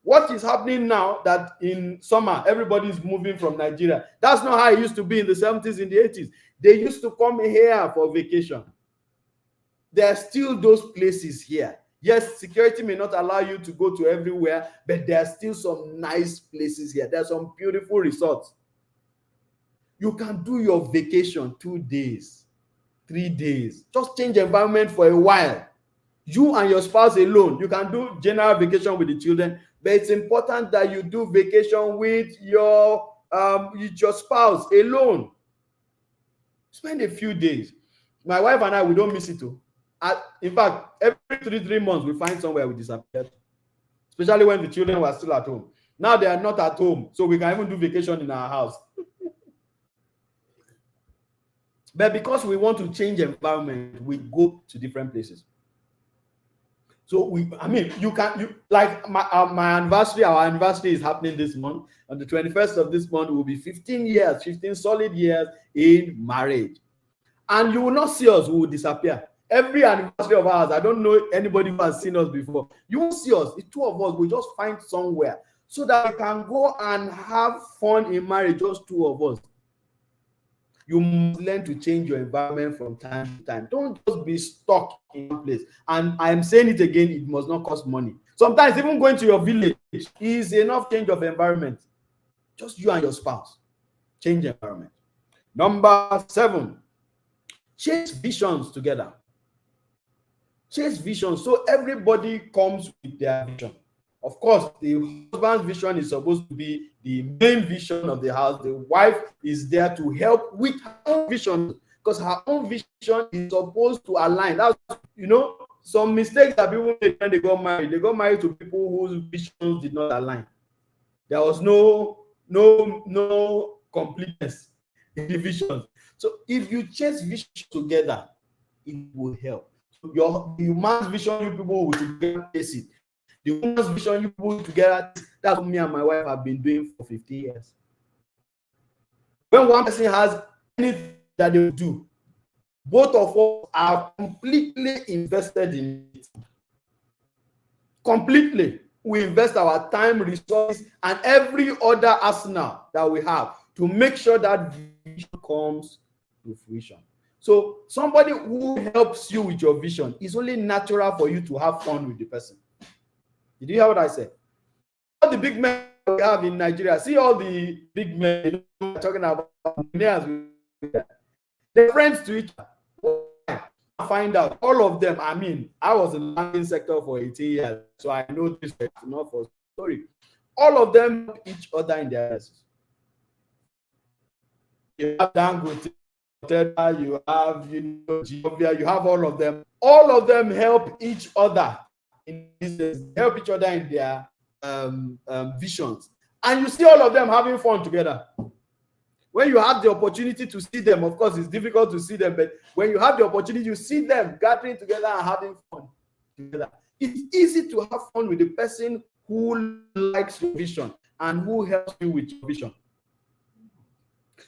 What is happening now that in summer, everybody is moving from Nigeria? That's not how it used to be in the 70s, in the 80s. They used to come here for vacation. There are still those places here. Yes, security may not allow you to go to everywhere, but there are still some nice places here. There are some beautiful resorts. You can do your vacation 2 days, 3 days. Just change environment for a while. You and your spouse alone. You can do general vacation with the children, but it's important that you do vacation with your spouse alone. Spend a few days. My wife and I, we don't miss it too. In fact, every 3 months we find somewhere we disappear. Especially when the children were still at home. Now they are not at home, so we can even do vacation in our house. But because we want to change environment, we go to different places. So my anniversary, our anniversary is happening this month. On the 21st of this month, will be 15 solid years in marriage. And you will not see us, we will disappear. Every anniversary of ours, I don't know anybody who has seen us before. You won't see us. The two of us will just find somewhere so that we can go and have fun in marriage, just two of us. You must learn to change your environment from time to time. Don't just be stuck in one place. And I'm saying it again, it must not cost money. Sometimes even going to your village is enough change of environment. Just you and your spouse. Change environment. Number 7, chase visions together. Chase visions. So everybody comes with their vision. Of course, the husband's vision is supposed to be the main vision of the house. The wife is there to help with her own vision, because her own vision is supposed to align. That's, some mistakes that people made when they got married. They got married to people whose visions did not align. There was no completeness in the visions. So if you chase visions together, it will help. The man's vision, you people will together chase it. The woman's vision, you put together, that's what me and my wife have been doing for 15 years. When one person has anything that they will do, both of us are completely invested in it. Completely. We invest our time, resources, and every other arsenal that we have to make sure that vision comes to fruition. So somebody who helps you with your vision, is only natural for you to have fun with the person. Did you hear what I said? All the big men we have in Nigeria, see all the big men talking about millionaires, they're friends to each other. Find out all of them. I mean, I was in the banking sector for 18 years, so I know this is not for story. All of them help each other in their houses. You have Dangote, you have Geovia, you have all of them. All of them help each other in business, help each other in their visions, and you see all of them having fun together. When you have the opportunity to see them, of course it's difficult to see them, but when you have the opportunity, you see them gathering together and having fun together. It's easy to have fun with the person who likes your vision and who helps you with your vision.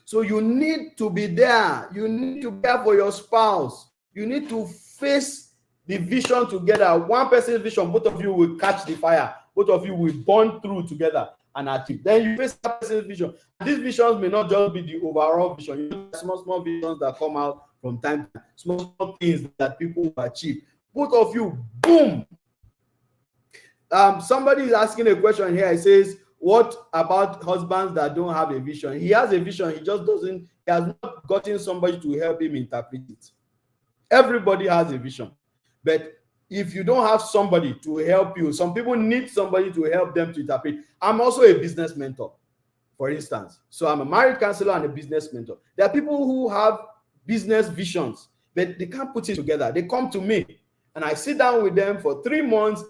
So you need to be there. You need to be there for your spouse. You need to face the vision together. One person's vision, both of you will catch the fire. Both of you will burn through together and achieve. Then you face that person's vision. And these visions may not just be the overall vision. You know, small visions that come out from time to time. Small things that people will achieve. Both of you, boom. Somebody is asking a question here. It says, what about husbands that don't have a vision? He has a vision. He just doesn't. He has not gotten somebody to help him interpret it. Everybody has a vision. But if you don't have somebody to help you, some people need somebody to help them to interpret. I'm also a business mentor, for instance. So I'm a marriage counselor and a business mentor. There are people who have business visions, but they can't put it together. They come to me and I sit down with them for 3 months.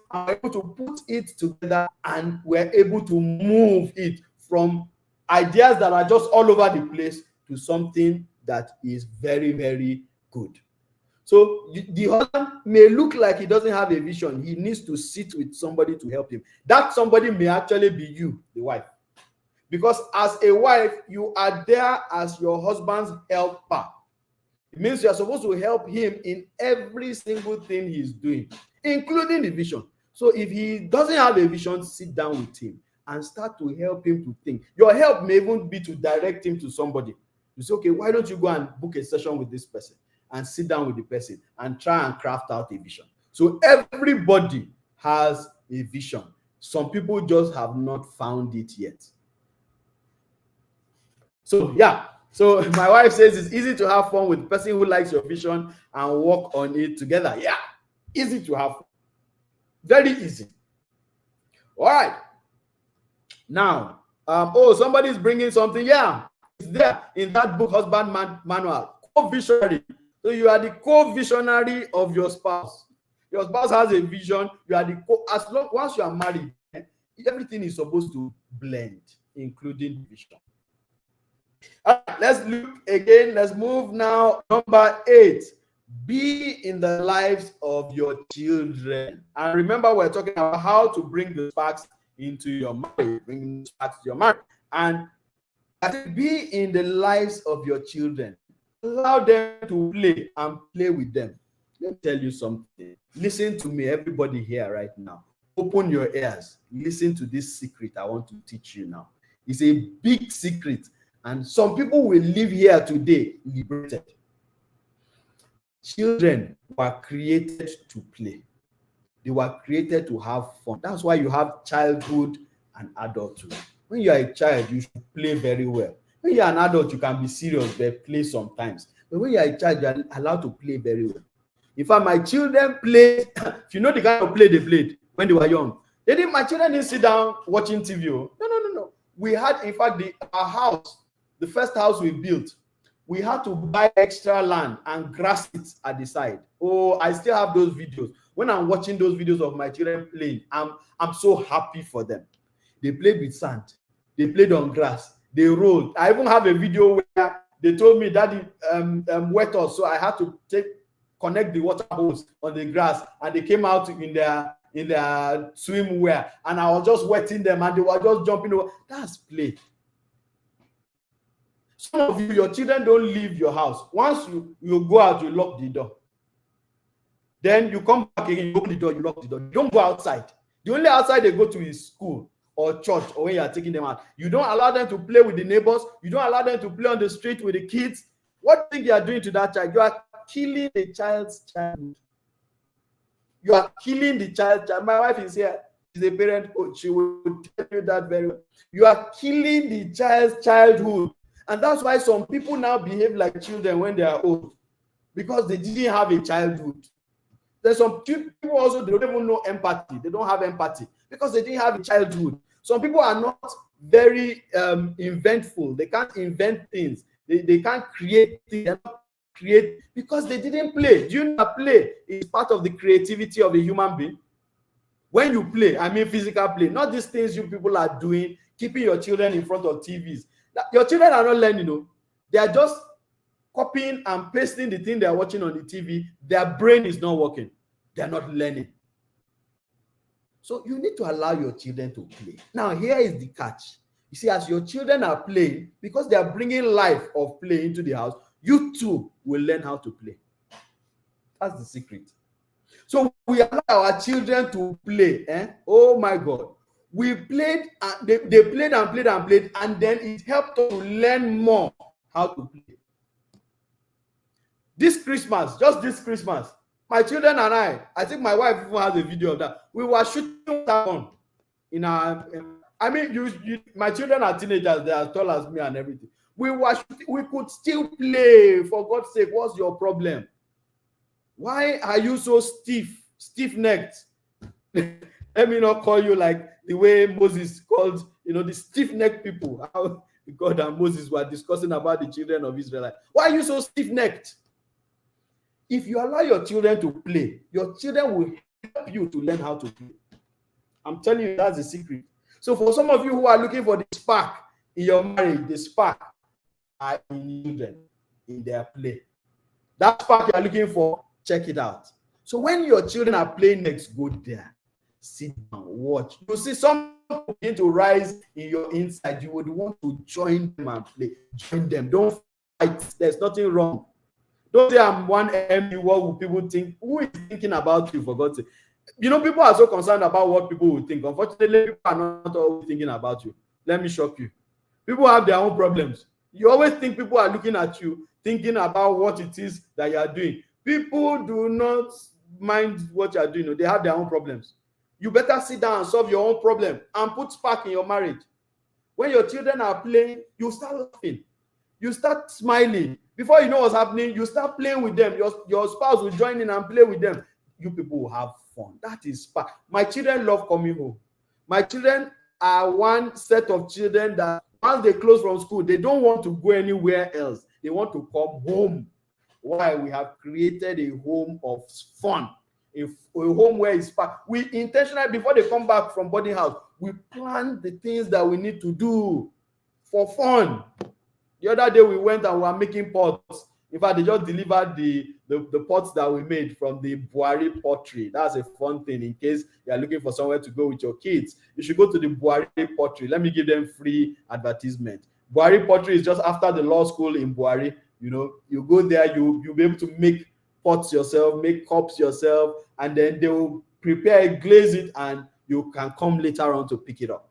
I'm able to put it together and we're able to move it from ideas that are just all over the place to something that is very, very good. So the husband may look like he doesn't have a vision. He needs to sit with somebody to help him. That somebody may actually be you, the wife. Because as a wife, you are there as your husband's helper. It means you are supposed to help him in every single thing he's doing, including the vision. So if he doesn't have a vision, sit down with him and start to help him to think. Your help may even be to direct him to somebody. You say, okay, why don't you go and book a session with this person and sit down with the person and try and craft out a vision. So everybody has a vision. Some people just have not found it yet. So yeah, so my wife says it's easy to have fun with the person who likes your vision and work on it together. Yeah, easy to have fun. Very easy. All right. Now, somebody's bringing something. Yeah, it's there in that book, Husband Manual. Co-visionary. So you are the co-visionary of your spouse. Your spouse has a vision. You are the once you are married, everything is supposed to blend, including vision. All right, let's look again. Let's move now. Number 8. Be in the lives of your children. And remember, we're talking about how to bring the sparks into your marriage, bring the sparks to your marriage. And be in the lives of your children. Allow them to play and play with them. Let me tell you something. Listen to me, everybody here right now. Open your ears. Listen to this secret I want to teach you now. It's a big secret. And some people will live here today liberated. Children were created to play. They were created to have fun. That's why you have childhood and adulthood. When you are a child, you should play very well. When you are an adult, you can be serious, but play sometimes. But when you are a child, you are allowed to play very well. In fact, my children played, if you know the kind of play they played when they were young, my children didn't sit down watching TV. No. We had, in fact, our house, the first house we built, we had to buy extra land and grass it at the side. Oh, I still have those videos. When I'm watching those videos of my children playing, I'm so happy for them. They played with sand. They played on grass. They rolled. I even have a video where they told me, Daddy, wet us, so I had to connect the water hose on the grass, and they came out in their swimwear, and I was just wetting them, and they were just jumping over. That's play. Some of you, your children don't leave your house. Once you go out, you lock the door. Then you come back again, you open the door, you lock the door. You don't go outside. The only outside they go to is school or church, or when you are taking them out. You don't allow them to play with the neighbors. You don't allow them to play on the street with the kids. What do you think you are doing to that child? You are killing the child's childhood. You are killing the child's child. My wife is here. She's a parent. She will tell you that very well. You are killing the child's childhood. And that's why some people now behave like children when they are old, because they didn't have a childhood. There's some people also, they don't even know empathy. They don't have empathy because they didn't have a childhood. Some people are not very inventful. They can't invent things. They can't create things. They're not create because they didn't play. Do you know play is part of the creativity of a human being? When you play, I mean physical play, not these things you people are doing, keeping your children in front of TVs. Your children are not learning, they are just copying and pasting the thing they are watching on the TV. Their brain is not working. They are not learning. So you need to allow your children to play. Now, here is the catch. You see, as your children are playing, because they are bringing life of play into the house, you too will learn how to play. That's the secret. So we allow our children to play. Oh my God. We played, they played and played and played, and then it helped us to learn more how to play. This Christmas, just this Christmas, my children and I think my wife even has a video of that. We were shooting on in our, I mean, my children are teenagers, they are as tall as me and everything. We could still play. For God's sake, what's your problem? Why are you so stiff-necked? Let me not call you like the way Moses called, the stiff-necked people. How God and Moses were discussing about the children of Israel. Why are you so stiff-necked? If you allow your children to play, your children will help you to learn how to play. I'm telling you, that's the secret. So for some of you who are looking for the spark in your marriage, the spark are in children, in their play. That spark you are looking for, check it out. So when your children are playing next, go there, sit down, watch. You see some begin to rise in your inside. You would want to join them and play. Join them. Don't fight. There's nothing wrong. Don't say I'm one enemy. What will people think? Who is thinking about you, for God's sake? People are so concerned about what people will think. Unfortunately, people are not always thinking about you. Let me shock you. People have their own problems. You always think people are looking at you, thinking about what it is that you are doing. People do not mind what you are doing. They have their own problems. You better sit down and solve your own problem and put spark in your marriage. When your children are playing, you start laughing. You start smiling. Before you know what's happening, you start playing with them. Your spouse will join in and play with them. You people will have fun. That is spark. My children love coming home. My children are one set of children that once they close from school, they don't want to go anywhere else. They want to come home. Why? We have created a home of fun. A home where it's fun. We intentionally, before they come back from boarding house, we plan the things that we need to do for fun. The other day we went and we were making pots. In fact, they just delivered the pots that we made from the Buhari pottery. That's a fun thing in case you are looking for somewhere to go with your kids. You should go to the Buhari pottery. Let me give them free advertisement. Buhari pottery is just after the law school in Buhari. You go there, you'll be able to make pots yourself, make cups yourself, and then they will prepare it, glaze it, and you can come later on to pick it up.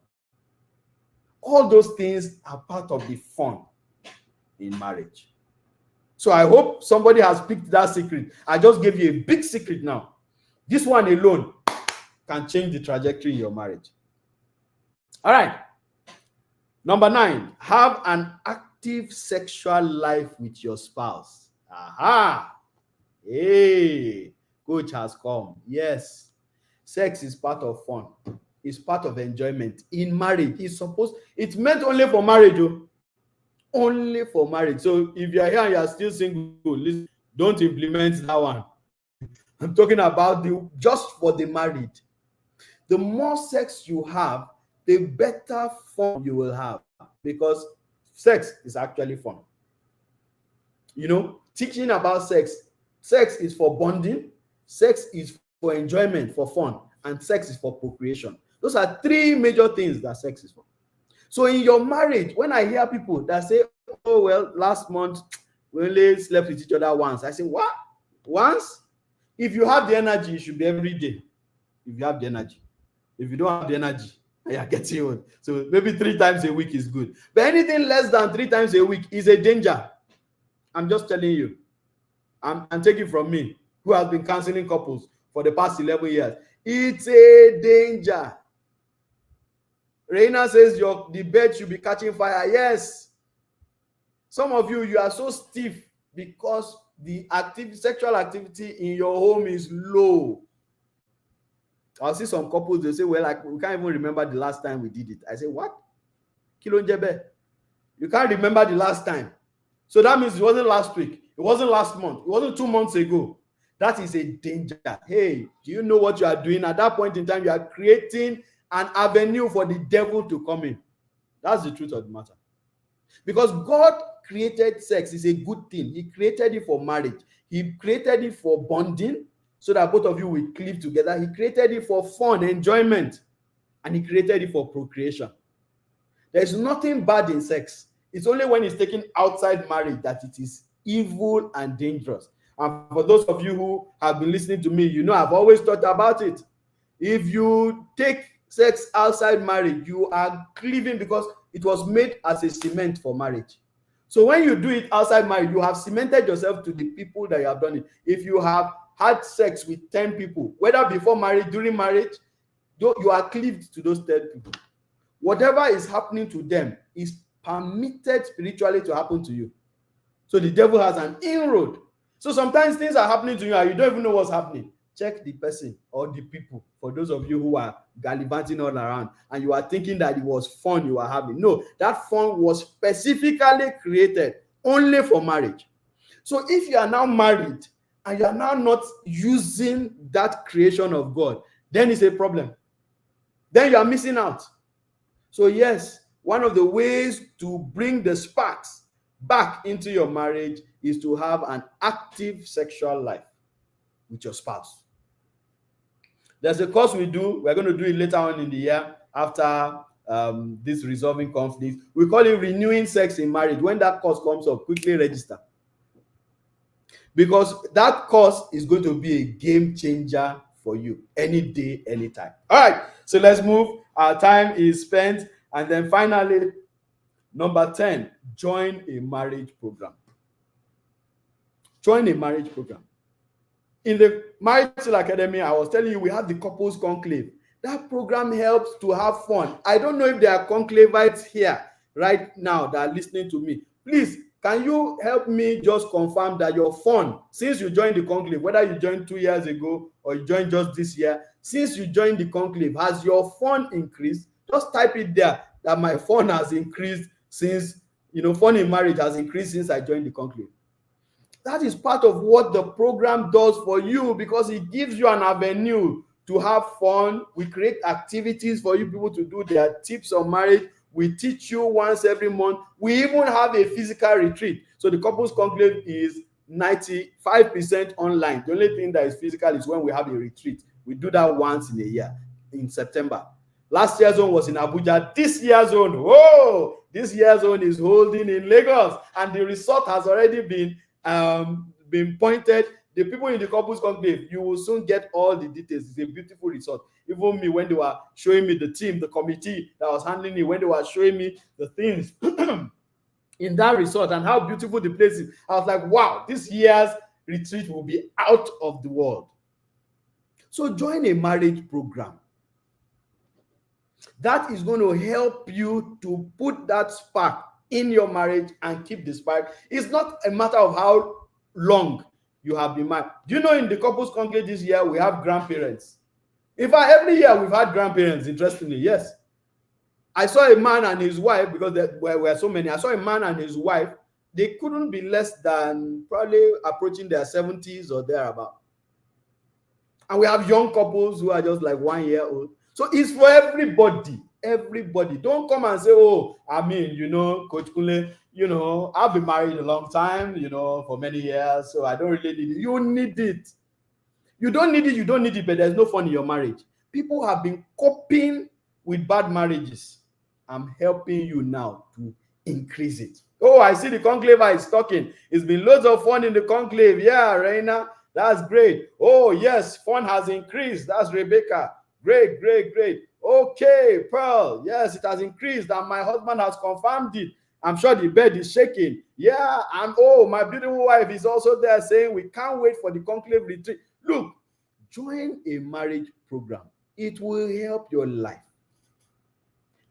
All those things are part of the fun in marriage. So I hope somebody has picked that secret. I just gave you a big secret now. This one alone can change the trajectory in your marriage. All right. Number 9, have an active sexual life with your spouse. Aha. Hey, coach has come. Yes. Sex is part of fun. It's part of enjoyment. In marriage, it's meant only for marriage. Only for marriage. So if you are here and you are still single, listen, don't implement that one. I'm talking about just for the married. The more sex you have, the better fun you will have, because sex is actually fun. Teaching about sex is for bonding, sex is for enjoyment, for fun, and sex is for procreation. Those are 3 major things that sex is for. So in your marriage, when I hear people that say, oh, well, last month we only slept with each other once, I say, what? Once? If you have the energy, it should be every day. If you have the energy. If you don't have the energy, you are getting old. So maybe 3 times a week is good. But anything less than 3 times a week is a danger. I'm just telling you. I'm taking from me, who has been counseling couples for the past 11 years. It's a danger. Reina says the bed should be catching fire. Yes. Some of you are so stiff because the sexual activity in your home is low. I'll see some couples, they say, well, we can't even remember the last time we did it. I say, what? Kilonjebe. You can't remember the last time. So that means it wasn't last week. It wasn't last month. It wasn't 2 months ago. That is a danger. Hey, do you know what you are doing? At that point in time, you are creating an avenue for the devil to come in. That's the truth of the matter. Because God created sex is a good thing. He created it for marriage. He created it for bonding. so that both of you will cleave together. He created it for fun, enjoyment, and he created it for procreation. There's nothing bad in sex. It's only when it's taken outside marriage that it is evil and dangerous. And for those of you who have been listening to me, you know I've always thought about it. If you take sex outside marriage, you are cleaving, because it was made as a cement for marriage. So when you do it outside marriage, you have cemented yourself to the people that you have done it. If you have had sex with 10 people, whether before marriage, during marriage, you are cleaved to those 10 people. Whatever is happening to them is permitted spiritually to happen to you. So the devil has an inroad. So sometimes things are happening to you and you don't even know what's happening. Check the person or the people. For those of you who are gallivanting all around and you are thinking that it was fun you were having. No, that fun was specifically created only for marriage. So if you are now married and you are now not using that creation of God, then it's a problem. Then you are missing out. So yes, one of the ways to bring the sparks back into your marriage is to have an active sexual life with your spouse. There's a course we do. We're going to do it later on in the year after this resolving conflicts. We call it renewing sex in marriage. When that course comes up, quickly register, because that course is going to be a game changer for you any day, anytime. All right, so let's move. Our time is spent. And then finally, number 10, join a marriage program. Join a marriage program. In the Marital Academy, I was telling you, we have the couples conclave. That program helps to have fun. I don't know if there are conclavites here right now that are listening to me. Please, can you help me just confirm that your fun, since you joined the conclave, whether you joined 2 years ago or you joined just this year, since you joined the conclave, has your fun increased? Just type it there that my fun has increased since, fun in marriage has increased since I joined the conclave. That is part of what the program does for you, because it gives you an avenue to have fun. We create activities for you people to do. There are tips on marriage. We teach you once every month. We even have a physical retreat. So the couples conclave is 95% online. The only thing that is physical is when we have a retreat. We do that once in a year in September. Last year's zone was in Abuja. This year's zone, this year's zone is holding in Lagos, and the resort has already been pointed. The people in the couples conclave, you will soon get all the details. It's a beautiful resort. Even me, when they were showing me the team, the committee that was handling it, when they were showing me the things in that resort and how beautiful the place is, I was like, wow, this year's retreat will be out of the world. So join a marriage program. That is going to help you to put that spark in your marriage and keep the spark. It's not a matter of how long you have been married. Do you know in the couples conclave this year, we have grandparents? In fact, every year we've had grandparents, interestingly, yes. I saw a man and his wife, because there were so many. I saw a man and his wife. They couldn't be less than probably approaching their 70s or thereabout. And we have young couples who are just like 1 year old. So it's for everybody. Everybody. Don't come and say, Coach Kunle, I've been married a long time, for many years, so I don't really need it. You need it. You don't need it, but there's no fun in your marriage. People have been coping with bad marriages. I'm helping you now to increase it. Oh, I see the conclave is talking. It's been loads of fun in the conclave. Yeah, Reina, that's great. Oh, yes, fun has increased. That's Rebecca. Great. Okay, Pearl. Yes, it has increased, and my husband has confirmed it. I'm sure the bed is shaking. Yeah, and my beautiful wife is also there saying we can't wait for the conclave retreat. Look, join a marriage program. It will help your life.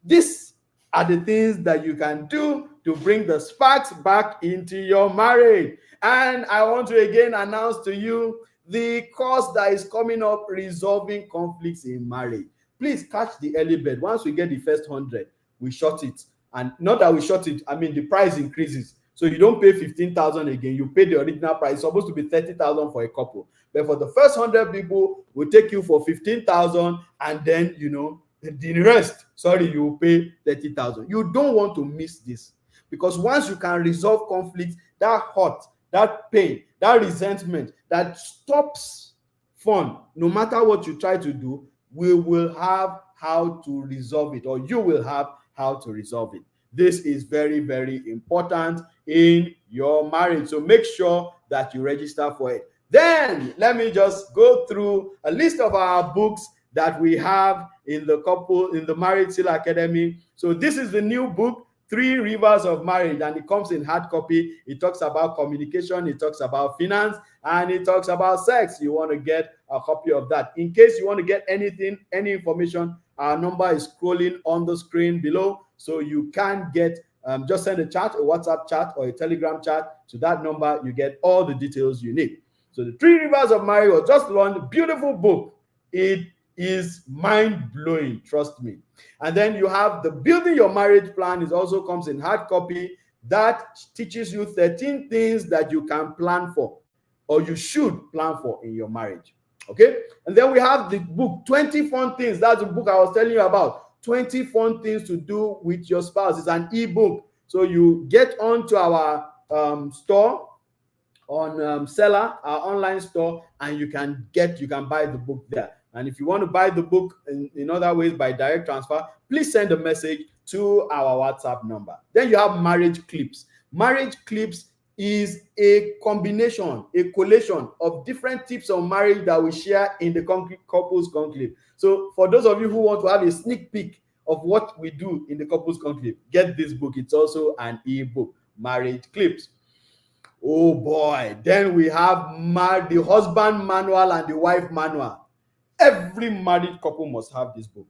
These are the things that you can do to bring the sparks back into your marriage. And I want to again announce to you the course that is coming up, Resolving Conflicts in Marriage. Please catch the early bird. Once we get the first 100, we short it. And not that we short it, the price increases. So you don't pay 15,000 again. You pay the original price. It's supposed to be 30,000 for a couple. But for the first 100 people, we'll take you for 15,000, and then, the rest, you will pay 30,000. You don't want to miss this, because once you can resolve conflict, that hurt, that pain, that resentment that stops fun. No matter what you try to do, we will have how to resolve it, or you will have how to resolve it. This is very, very important in your marriage. So make sure that you register for it. Then let me just go through a list of our books that we have in the Marital Academy. So this is the new book, Three Rivers of Marriage, and it comes in hard copy. It talks about communication, it talks about finance, and it talks about sex. You want to get a copy of that. In case you want to get anything, any information, our number is scrolling on the screen below, so you can get just send a chat, a WhatsApp chat, or a Telegram chat to that number. You get all the details you need. So the Three Rivers of Marriage was just launched. Beautiful book. It is mind-blowing, trust me. And then you have the Building Your Marriage Plan. It also comes in hard copy. That teaches you 13 things that you can plan for, or you should plan for in your marriage. Okay? And then we have the book, 20 Fun Things. That's the book I was telling you about. 20 fun things to do with your spouse. It's an ebook. So you get onto our store on Seller, our online store, and you can buy the book there. And if you want to buy the book in other ways by direct transfer, please send a message to our WhatsApp number. Then you have marriage clips. Marriage clips is a combination, a collation of different tips on marriage that we share in the couples conclave. So for those of you who want to have a sneak peek of what we do in the couples conclave, get this book. It's also an ebook, Marriage Clips. Oh boy. Then we have the husband manual and the wife manual. Every married couple must have this book.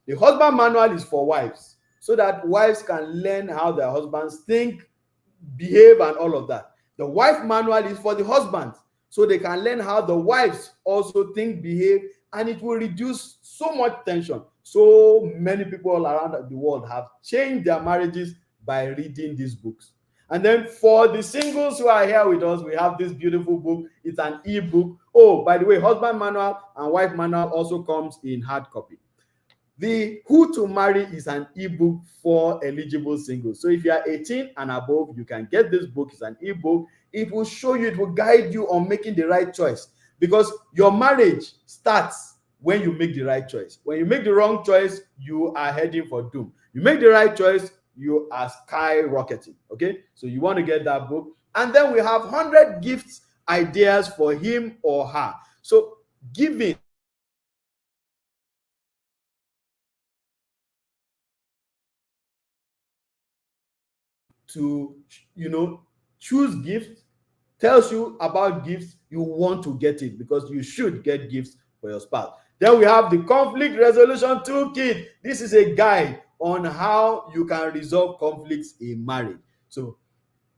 The husband manual is for wives, so that wives can learn how their husbands think, behave, and all of that. The wife manual is for the husbands, so they can learn how the wives also think, behave, and it will reduce so much tension. So many people all around the world have changed their marriages by reading these books. And then for the singles who are here with us, we have this beautiful book. It's an ebook. Oh, by the way, husband manual and wife manual also comes in hard copy. The Who to Marry is an ebook for eligible singles. So if you are 18 and above, you can get this book. It's an ebook. It will show you, it will guide you on making the right choice, because your marriage starts when you make the right choice. When you make the wrong choice, you are heading for doom. You make the right choice, you are skyrocketing. Okay, so you want to get that book. And then we have 100 gifts ideas for him or her. So giving to choose gifts, tells you about gifts, you want to get it because you should get gifts for your spouse. Then we have the conflict resolution toolkit. This is a guide on how you can resolve conflicts in marriage. So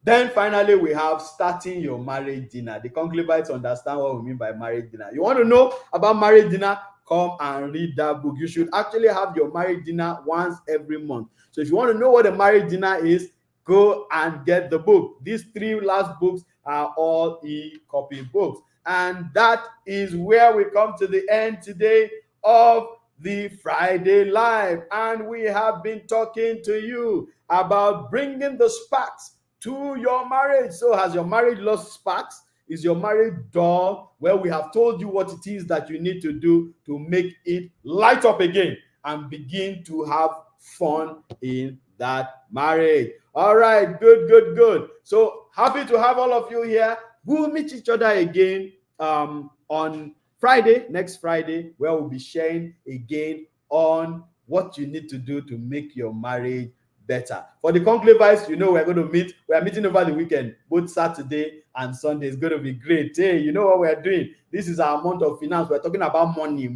then finally, we have starting your marriage dinner. The conclavites understand what we mean by marriage dinner. You want to know about marriage dinner? Come and read that book. You should actually have your marriage dinner once every month. So if you want to know what a marriage dinner is, go and get the book. These three last books are all e-copy books. And that is where we come to the end today of the Friday Live. And we have been talking to you about bringing the sparks to your marriage. So has your marriage lost sparks? Is your marriage dull? Well, we have told you what it is that you need to do to make it light up again and begin to have fun in that marriage. All right, good. So happy to have all of you here. We'll meet each other again on Friday, next Friday, where we'll be sharing again on what you need to do to make your marriage better. For the conclavites, we're going to meet. We are meeting over the weekend, both Saturday and Sunday. It's going to be great. Hey, you know what we're doing? This is our month of finance. We're talking about money,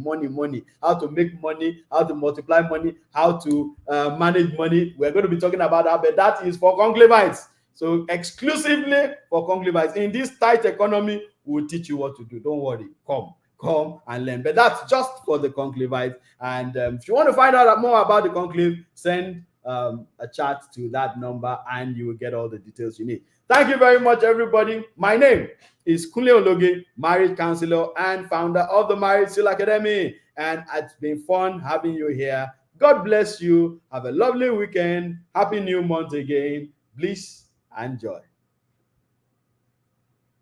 how to make money, how to multiply money, how to manage money. We're going to be talking about that, but that is for conclavites. So exclusively for conclavites. In this tight economy, we'll teach you what to do. Don't worry. Come and learn. But that's just for the conclavites. And if you want to find out more about the conclave, send a chat to that number and you will get all the details you need. Thank you very much, everybody. My name is Kunle Ologe, marriage counselor and founder of the Marital Academy. And it's been fun having you here. God bless you. Have a lovely weekend. Happy new month again. Bliss and joy.